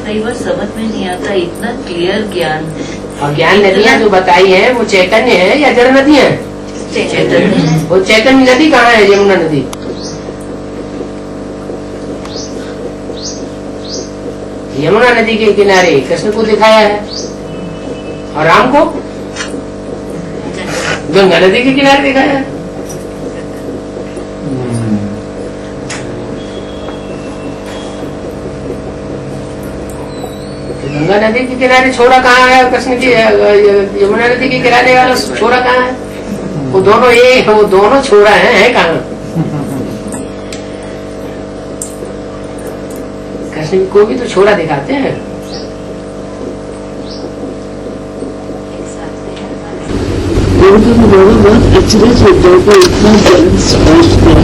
कई बार समझ में नहीं आता, इतना क्लियर ज्ञान है। और ज्ञान नदियाँ जो बताई है वो चैतन्य है या जड़ नदी है? चैतन्य। वो चैतन्य नदी कहाँ है? यमुना नदी। यमुना नदी के किनारे कृष्ण को दिखाया है, और राम को गंगा नदी के किनारे दिखाया है। गंगा नदी के किनारे छोरा कहाँ है? कृष्ण की यमुना नदी के किनारे वाला छोरा कहाँ है? वो दोनों एक, वो दोनों छोरा है कहाँ? कृष्ण को भी तो छोरा दिखाते हैं। बहुत अचरज होता है कि इतना ज्ञान स्पष्ट है,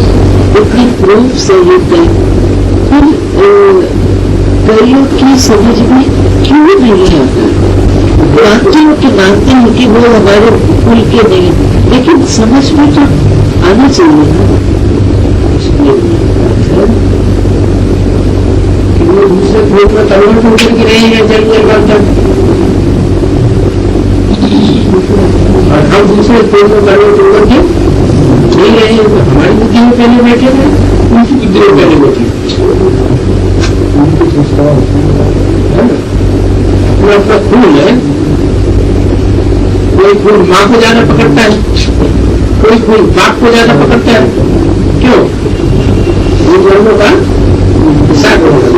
इतनी प्रूफ सहित है, फिर कईयों की समझ में क्यों नहीं आता? बाकियों के मानते हैं कि वो हमारे कुल के नहीं, लेकिन समझ में तो आना चाहिए ना। वो दूसरे ग्रुप में परिवर्तन करके नहीं है जरूर, और हम दूसरे ग्रुप में परिवर्तन करके नहीं रहे हैं। तो हमारी बुद्धि में पहले बैठे थे, उनकी बुद्धि में पहले बैठे, अपना अपना खून है। कोई खून माँ को ज्यादा पकड़ता है, कोई खून बाप को ज्यादा पकड़ता है। क्यों? वो जो दोनों का हिसाब होगा।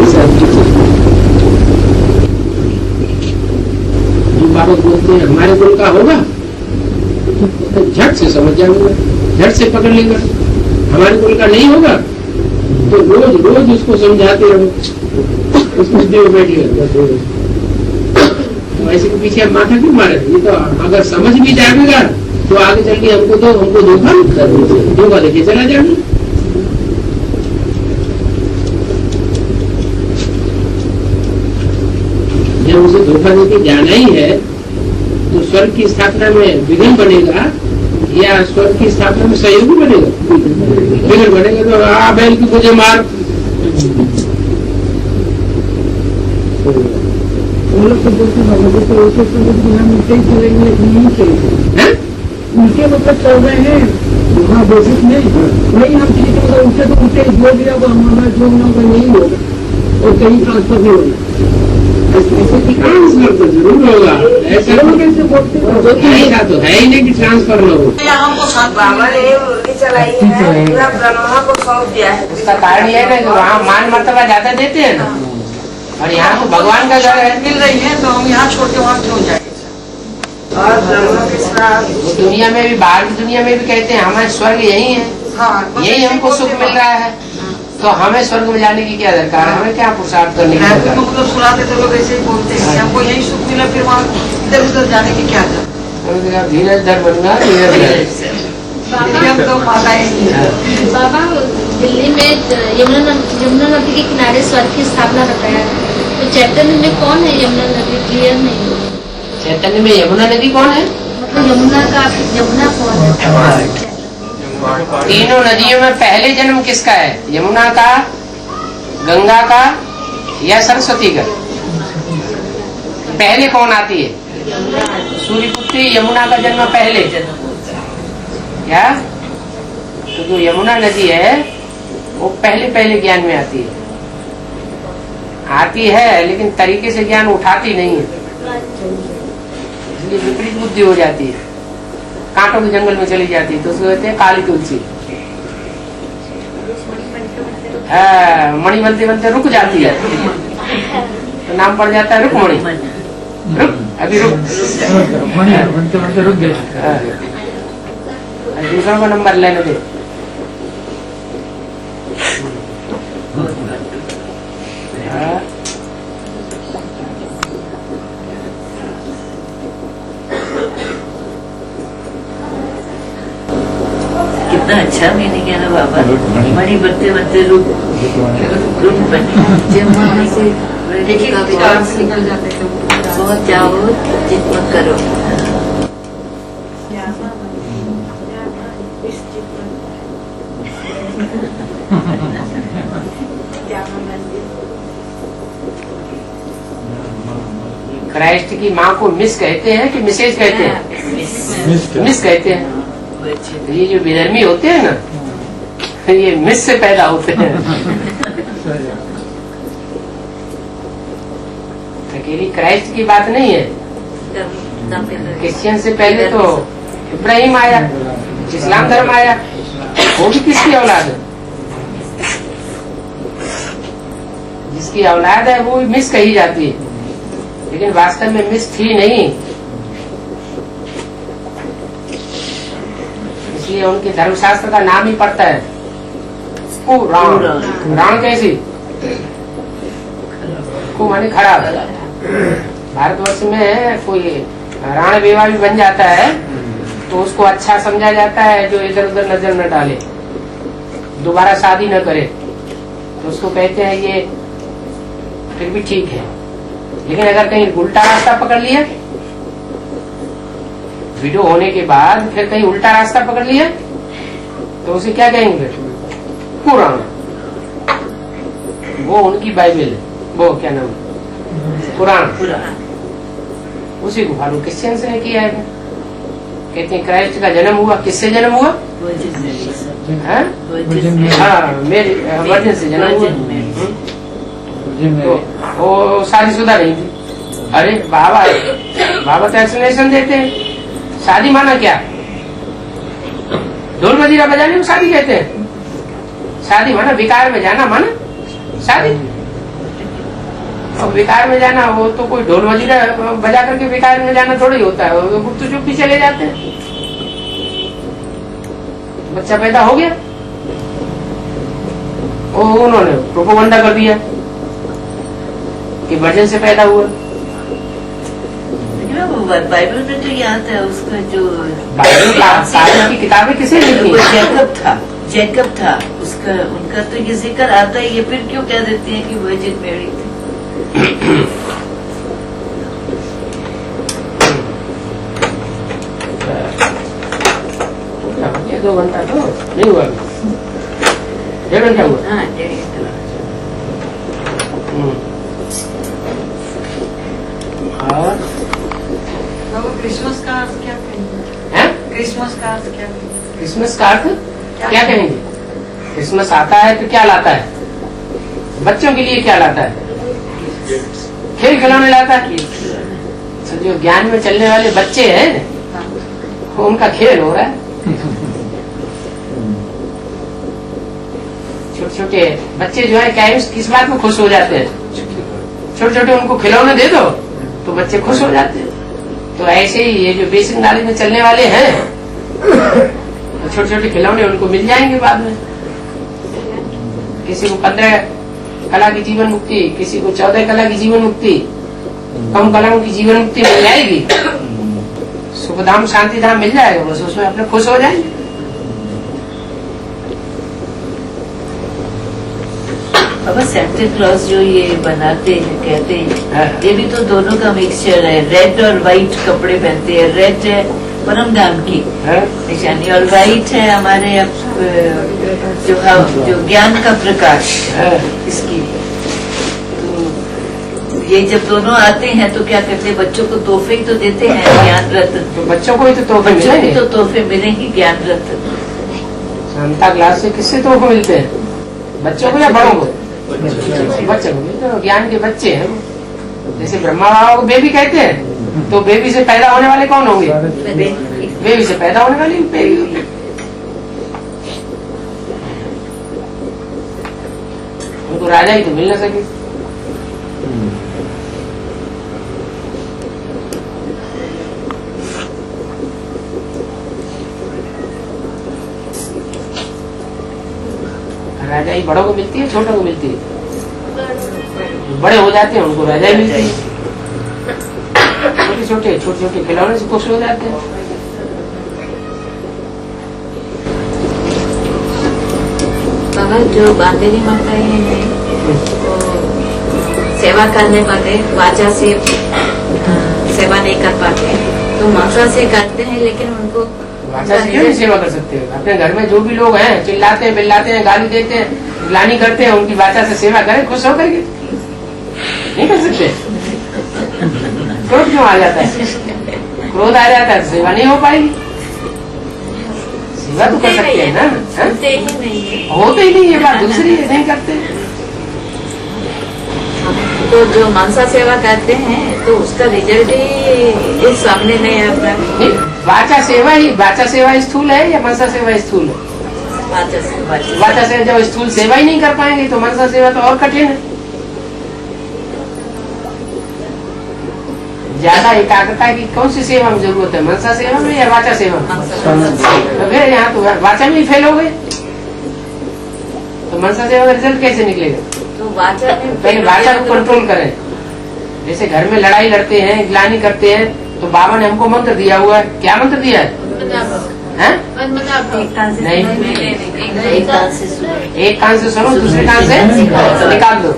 जो बाबा बोलते हैं हमारे कुल का होगा तो झट से समझ जाऊंगा, झट से पकड़ लेगा। हमारे कुल का नहीं होगा तो रोज रोज उसको समझाते रहो, उसको देव बैठिएगा। ऐसे के पीछे हम माथा क्यों मारे? ये तो अगर समझ भी जाएगा तो आगे चल के हमको धोखा देके चला जाएगा। जब उसे धोखा देके जाना ही है तो स्वर्ग की स्थापना में विघ्न बनेगा या स्वर्ग की स्थापना में सहयोगी बनेगा? विघ्न बनेगा। तो आ बैल की मुझे मार, उनके मतलब चल रहे हैं वहाँ बेसिस में वही हम किसी को उनसे तो उनसे जो दिया वो हमारा जो नहीं होगा और कहीं ट्रांसफर नहीं होगा। ट्रांसफर तो जरूर होगा, ऐसा तो है ही नहीं कि ट्रांसफर न हो। बाबा ने मुर्गी चलाई है, पूरा ब्रह्मा को सौंप दिया है। उसका कारण यह है ना कि वहाँ मान मर्तबा ज्यादा देते हैं ना, और यहाँ तो भगवान का घर है। मिल रही है तो हम यहाँ छोड़ के वहाँ क्यों जाएंगे? और ब्रह्मा के साथ दुनिया में भी, बाहर की दुनिया में भी कहते हैं हमारे स्वर्ग यही है, यही हमको सुख मिल रहा है, तो हमें स्वर्ग में जाने की क्या दरकार है? हमें क्या पुरुषार्थ करने की दरकार? मतलब सुनाते थे लोग ऐसे ही बोलते हैं कि हमको यही सुख मिला, फिर वहाँ इधर उधर जाने की क्या जरूरत? धीरज धर बनना, धीरज तो माता ही। बाबा दिल्ली में यमुना नदी के किनारे स्वर्ग की स्थापना बताया है, तो चैतन्य में कौन है यमुना नदी? क्लियर नहीं। चैतन्य में यमुना नदी कौन है? मतलब यमुना कौन है? तीनों नदियों में पहले जन्म किसका है? यमुना का, गंगा का या सरस्वती का? पहले कौन आती है? सूर्यपुत्री यमुना का जन्म पहले। क्या? तो जो यमुना नदी है वो पहले ज्ञान में आती है लेकिन तरीके से ज्ञान उठाती नहीं है, इसलिए विपरीत बुद्धि हो जाती है, कांटों के जंगल में चली जाती है, तो उसको कहते हैं काली तुलसी। मणि बनते बनते रुक जाती है तो नाम पड़ जाता है रुकमणि। अभी रुक, बनते बनते रुक गए। दूसरों को नंबर लेने दे। कितना अच्छा मीनिंग है ना बाबा। मणि बनते बनते रुक निकल जाते हैं। बहुत जाओ जित मत करो। क्राइस्ट की माँ को मिस कहते हैं कि मिसेज कहते हैं? मिस कहते हैं। ये जो विधर्मी होते हैं ना, ये मिस से पैदा होते हैं। अकेली क्राइस्ट की बात नहीं है। क्रिश्चियन से पहले तो इब्राहिम आया, इस्लाम धर्म आया, वो भी किसकी औलाद है? जिसकी औलाद है वो भी मिस कही जाती है, लेकिन वास्तव में मिस थी नहीं। इसलिए उनके धर्मशास्त्र का नाम ही पड़ता है कुरान। कुरान कैसी? को माने खराब। भारतवर्ष में कोई राण विवाह भी बन जाता है तो उसको अच्छा समझा जाता है, जो इधर उधर नजर न डाले, दोबारा शादी न करे, तो उसको कहते हैं ये फिर भी ठीक है। लेकिन अगर कहीं उल्टा रास्ता पकड़ लिया, विडो होने के बाद फिर कहीं उल्टा रास्ता पकड़ लिया, तो उसे क्या कहेंगे? फिर कुरान। वो उनकी बाइबल है, वो क्या नाम है? कुरान। उसी को फॉलो क्रिश्चियंस ने किया है। कहते हैं क्राइस्ट का जन्म हुआ, किससे जन्म हुआ? मेरी वर्जिन से जन्म हुआ। तो वो शादीशुदा नहीं थी। अरे बाबा तो एक्सप्लेनेशन देते हैं। शादी माना क्या? ढोल मजीरा बजाने को शादी कहते हैं? शादी माना विकार में जाना, माना शादी। और विकार में जाना वो तो कोई ढोल वजीरा बजा करके विकार में जाना थोड़ा ही होता है, वो गुप्त चुप्पी चले जाते हैं। बच्चा पैदा हो गया, वो उन्होंने प्रोपोगंडा कर दिया कि वर्जन से पैदा हुआ। बाइबल में तो ये आता है उसका जो बाइबल की किताबें किसे लिखी? जैकब था उसका, उनका तो ये जिक्र आता है। ये फिर क्यों कह देते हैं कि वर्जिन मैरी थी? ये 2 घंटा तो नहीं हुआ, 1.5 घंटा हुआ। हाँ, 1.5 घंटा। और क्रिसमस का अर्थ क्या कहेंगे? क्रिसमस का अर्थ क्या कहेंगे? क्रिसमस का अर्थ क्या कहेंगे? क्रिसमस आता है तो क्या लाता है? बच्चों के लिए क्या लाता है? खेल खिलौने लाता है। तो जो ज्ञान में चलने वाले बच्चे हैं वो उनका खेल हो रहा है। छोटे छोटे बच्चे जो है क्या किस बात में खुश हो जाते हैं? छोटे छोटे उनको खिलौने दे दो तो बच्चे खुश हो जाते हैं। तो ऐसे ही ये जो बेसिक नॉलेज में चलने वाले हैं, तो छोटे छोटे खिलौने उनको मिल जाएंगे बाद में। किसी को 15 कला की जीवन मुक्ति, किसी को 14 कला की जीवन मुक्ति, कम कलाओं की जीवन मुक्ति मिल जाएगी, सुखधाम शांति धाम मिल जाएगा, बस उसमें अपने खुश हो जाएंगे। बाबा सेंटा क्लॉज जो ये बनाते हैं, कहते हैं, ये भी तो दोनों का मिक्सचर है। रेड और व्हाइट कपड़े पहनते हैं। रेड है परम धाम की निशानी और व्हाइट है हमारे जो ज्ञान का प्रकाश इसकी। तो ये जब दोनों आते हैं तो क्या करते हैं, बच्चों को तोहफे ही तो देते हैं, ज्ञान रत्न। तो बच्चों को ही तो तोहफे मिलेंगे, तो तोहफे मिलेंगे ज्ञान रत्न। सांता क्लास से किससे तोहफे मिलते हैं? बच्चों को या बड़ों को? बच्चों को मिलते हैं, ज्ञान के बच्चे हैं। जैसे ब्रह्मा बाबा को बेबी कहते हैं, तो बेबी से पैदा होने वाले कौन होंगे? बेबी से पैदा होने वाली बेबी होगी। उनको राजा ही तो मिल न सके। राजा ही बड़ों को मिलती है, छोटों को मिलती है? बड़े हो जाते हैं उनको राजा ही मिलती है। छोटे छोटे खिलौने से खुश हो जाते हैं। बाबा जो बांदेरी माता है वो सेवा करने वाले वाचा से सेवा नहीं कर पाते, तो माता से करते हैं, लेकिन उनको वाचा से क्यों नहीं सेवा कर सकते? अपने घर में जो भी लोग हैं, चिल्लाते हैं, बिल्लाते हैं, गाली देते हैं, ग्लानि करते हैं, उनकी वाचा से सेवा करें खुश होकर के। नहीं कर सकते? क्रोध क्यों आ जाता है? क्रोध आ जाता है तो सेवा नहीं हो पाएगी। सेवा तो कर सकते हैं ना? होते ही नहीं है। होते ही नहीं, ये बात दूसरी है, नहीं करते। तो जो मनसा सेवा करते हैं तो उसका रिजल्ट ही इस सामने नहीं आता। वाचा सेवा स्थूल है या मनसा सेवा स्थूल है? वाचा सेवा जब स्थूल सेवा ही नहीं कर पाएंगे तो मनसा सेवा तो और कठिन है। ज्यादा एकाग्रता की कौन सी सेवा में जरूरत है, मनसा सेवा में या वाचा सेवा में? तो फिर यहाँ तो वाचा में ही फेल हो गए, तो मनसा सेवा का रिजल्ट कैसे निकलेगा? तो वाचा पहले वाचा को कंट्रोल करें। जैसे घर में लड़ाई लड़ते हैं, ग्लानि करते हैं, तो बाबा ने हमको मंत्र दिया हुआ है। क्या मंत्र दिया है? नहीं, एक कान से सुनो, दूसरे कान से निकाल दो।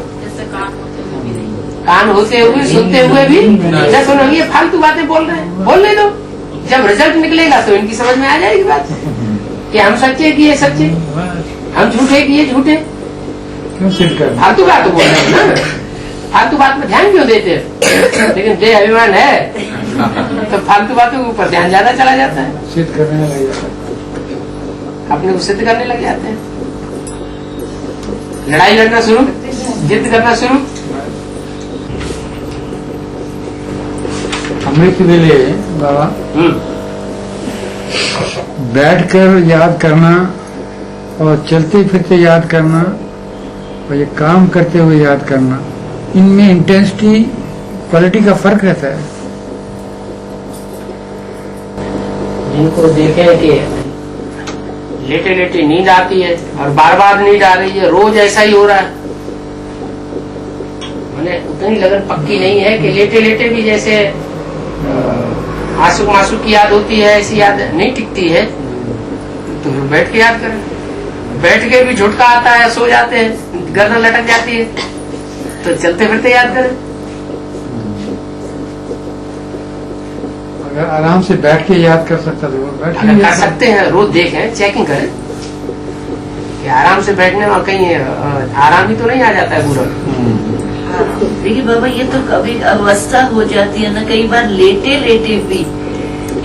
कान होते हुए सुनते हुए भी न सुनो, ये फालतू बातें बोल रहे हैं, बोलने दो। जब रिजल्ट निकलेगा तो इनकी समझ में आ जाएगी बात कि हम सच्चे कि ये सच्चे, हम झूठे कि ये झूठे। फालतू बात बोल रहे हैं ना, फालतू बात में ध्यान क्यों देते हैं? लेकिन देह अभिमान है तो फालतू बातों के ऊपर ध्यान ज्यादा चला जाता है, सिद्ध करने लग जाता है, अपने को सिद्ध करने लग जाते हैं। लड़ाई लड़ना शुरू, जिद करना शुरू। अमृत वेले बाबा बैठकर याद करना और चलते फिरते याद करना और ये काम करते हुए याद करना, इनमें इंटेंसिटी क्वालिटी का फर्क रहता है। जिनको देखें कि लेटे लेटे नींद आती है और बार बार नींद आ रही है, रोज ऐसा ही हो रहा है, मैंने उतनी लगन पक्की नहीं है कि लेटे लेटे भी जैसे आंसू मासू की याद होती है, ऐसी याद नहीं टिकती है। तो बैठ के याद करें, बैठ के भी झुटका आता है, सो जाते हैं, गर्दन लटक जाती है, तो चलते फिरते याद करें। अगर आराम से बैठ के याद कर सकता तो बैठ के अगर कर सकते हैं, रोज देखें, चेकिंग करें कि आराम से बैठने में कहीं आराम ही तो नहीं आ जाता है पूरा। देखिए बाबा, ये तो कभी अवस्था हो जाती है ना, कई बार लेटे लेटे भी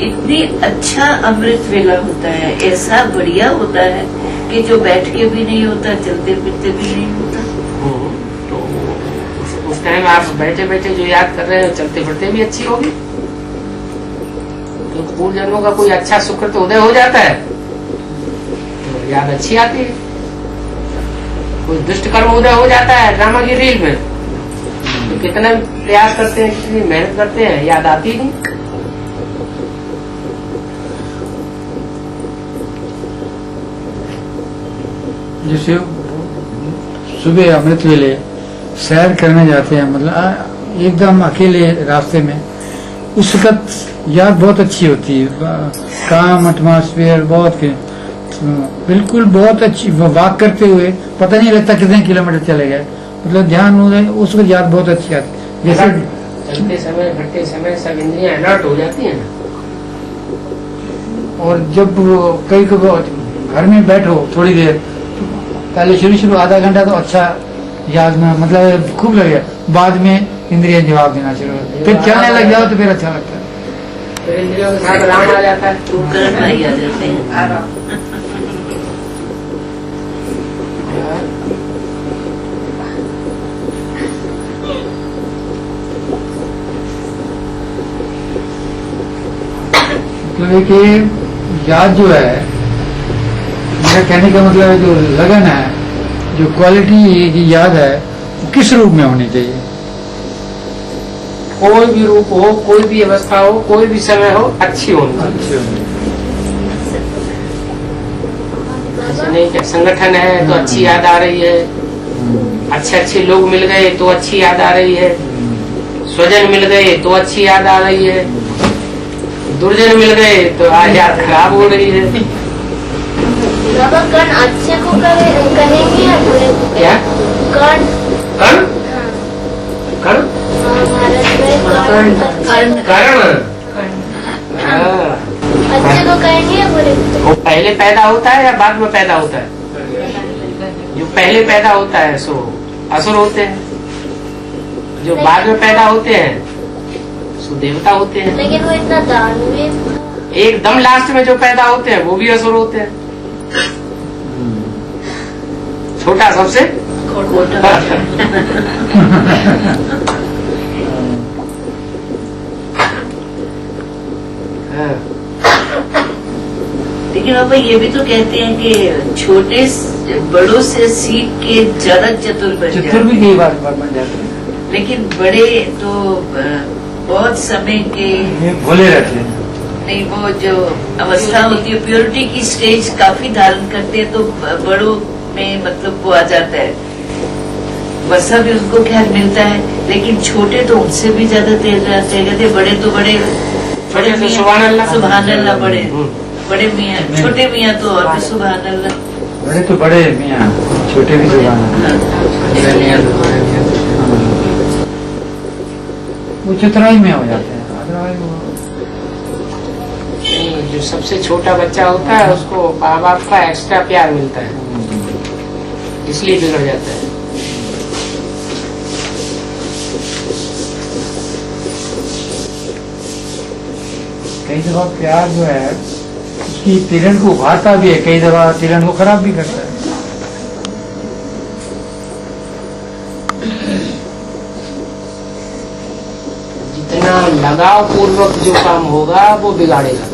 इतनी अच्छा अमृत वेला होता है, ऐसा बढ़िया होता है कि जो बैठ के भी नहीं होता, चलते फिरते भी नहीं होता। तो उस टाइम आप बैठे बैठे जो याद कर रहे हैं, चलते फिरते भी अच्छी होगी। तो पूर्व जन्मों का कोई अच्छा शुक्र तो उदय हो जाता है, तो याद अच्छी आती है। कोई दुष्ट कर्म उदय हो जाता है ड्रामा की रील में, तो कितना प्रयास करते हैं, कितनी मेहनत करते हैं, याद आती ही नहीं। जैसे सुबह अमृत वेले सैर करने जाते हैं, मतलब एकदम अकेले रास्ते में, उस वक्त याद बहुत अच्छी होती है। काम एटमॉस्फेयर बहुत बिल्कुल बहुत अच्छी, वॉक करते हुए पता नहीं लगता कितने किलोमीटर चले गए, मतलब ध्यान हो जाए उस वक्त याद बहुत अच्छी आती है। जैसे चलते समय घटते समय सब इंद्रियां अलर्ट हो जाती हैं। और जब कई घर में बैठो थोड़ी देर, पहले शुरू आधा घंटा तो अच्छा याद में मतलब खूब लगे, बाद में इंद्रियां जवाब देना शुरू होती है, फिर चलने लग जाओ तो फिर अच्छा लगता है, फिर इंद्रियों के साथ आराम आ जाता है, उपकरण आ जाते हैं, आराम। मतलब कि याद जो है, मेरा कहने का मतलब है, जो लगन है, जो क्वालिटी की याद है, वो किस रूप में होनी चाहिए? कोई भी रूप हो, कोई भी अवस्था हो, कोई भी समय हो, अच्छी होनी चाहिए। ऐसे नहीं कि संगठन है तो अच्छी याद आ रही है, अच्छे अच्छे लोग मिल गए तो अच्छी याद आ रही है, स्वजन मिल गए तो अच्छी याद आ रही है, दुर्जन मिल गए तो याद खराब हो रही है। बाबा कर्ण अच्छे को कहेंगे या बुरे को? क्या कर्ण? कर्ण? कर्ण? कर्ण अच्छे को कहेंगे या बुरे को? वो पहले पैदा होता है या बाद में पैदा होता है? जो पहले पैदा होता है सो असुर होते हैं, जो बाद में पैदा होते हैं सो देवता होते हैं। लेकिन वो इतना दानवीर, एकदम लास्ट में जो पैदा होते हैं वो भी असुर होते हैं। छोटा सबसे लेकिन बाबा ये भी तो कहते हैं कि छोटे बड़ों से सीख के ज्यादा चतुर बन जाते भी कई बार बन जाते हैं, लेकिन बड़े तो बहुत समय के भोले रहते हैं। नहीं, वो जो अवस्था होती है प्योरिटी की स्टेज काफी धारण करते हैं, तो बड़ों में मतलब वो आ जाता है, वर्षा भी उनको खैर मिलता है, लेकिन छोटे तो उनसे भी ज्यादा तेज रहते हैं। कहते बड़े तो बड़े सुभान अल्लाह, सुभान अल्लाह, बड़े मियाँ, छोटे मियाँ तो और भी सुभान अल्लाह, बड़े तो बड़े मियाँ, छोटे भी सुभान अल्लाह, वो चतुराई में हो जाते हैं। जो सबसे छोटा बच्चा होता है उसको माँ बाप का एक्स्ट्रा प्यार मिलता है, इसलिए बिगड़ जाता है। कई दफा प्यार जो है उसकी तिरन को उभारता भी है, कई दफा तिरन को खराब भी करता है। जितना लगाव पूर्वक जो काम होगा वो बिगाड़ेगा।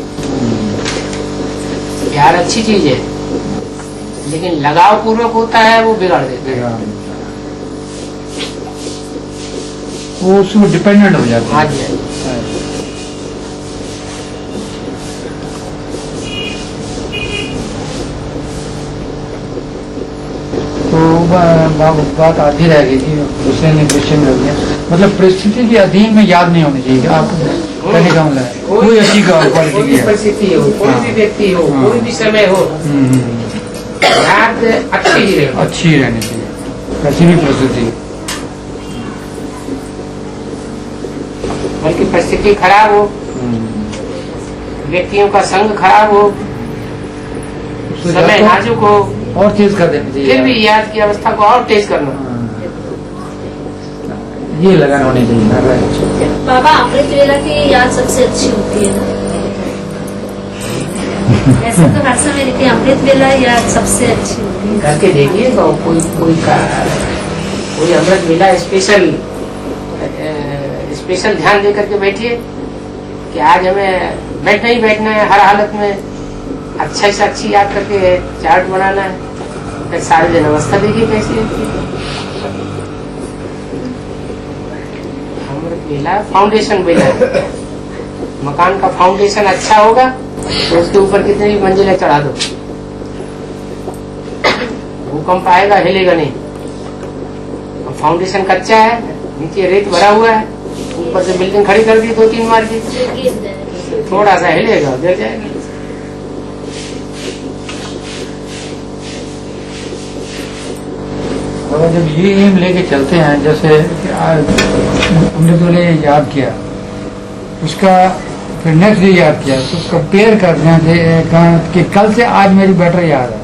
प्यार अच्छी चीज है, लेकिन लगाव पूर्वक होता है वो बिगाड़ देता है। वो उसमें डिपेंडेंट हो जाता हाँ है। जी। तो बात आधी रह गई थी, दूसरे ने क्वेश्चन रह गया, मतलब परिस्थिति के अधीन में याद नहीं होनी चाहिए। आप कहने का मतलब है कोई अच्छी क्वालिटी कोई भी परिस्थिति हो, कोई भी व्यक्ति हो, कोई भी समय हो, याद अच्छी ही रहे, अच्छी रहनी चाहिए ऐसी भी परिस्थिति। बल्कि परिस्थिति खराब हो, व्यक्तियों का संग खराब हो, समय नाजुक हो, और तेज कर देनी चाहिए, फिर भी याद की अवस्था को और तेज करना। ये लगन होनी चाहिए। बाबा अमृत वेला की याद सबसे अच्छी होती है। ऐसे तो हर समय देखिए अमृत वेला याद सबसे अच्छी होती है। करके देखिए तो कोई अमृत वेला स्पेशल ध्यान दे करके बैठिए कि आज हमें बैठना ही बैठना है, हर हालत में अच्छा से अच्छी याद करके चार्ट बनाना है। फिर सारे दिन अवस्था देखिए कैसी रहती है। अमृत वेला फाउंडेशन वेला है। मकान का फाउंडेशन अच्छा होगा तो उसके ऊपर कितनी भी मंजिलें चढ़ा दो, भूकंप आएगा हिलेगा नहीं। और फाउंडेशन कच्चा है, नीचे रेत भरा हुआ है, ऊपर से बिल्डिंग खड़ी कर दी 2-3 मार की, थोड़ा सा हिलेगा गिर जाएगा। और जब ये एम लेके चलते हैं, जैसे हमने तो याद किया, उसका फिर नेक्स्ट डे याद किया, तो कंपेयर करने से कि कल से आज मेरी बेटर याद है,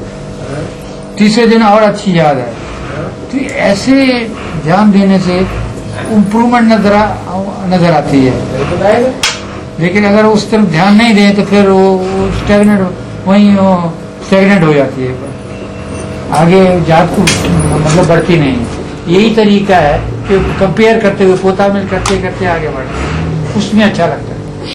तीसरे दिन और अच्छी याद है। तो ऐसे ध्यान देने से इम्प्रूवमेंट नजर आती है। लेकिन अगर उस तरफ ध्यान नहीं दें तो फिर वो स्टेगनेट हो जाती है, आगे याद को मतलब बढ़ती नहीं। यही तरीका है कि कंपेयर करते हुए पोता मिल करते करते आगे बढ़ते, उसमें अच्छा लगता है।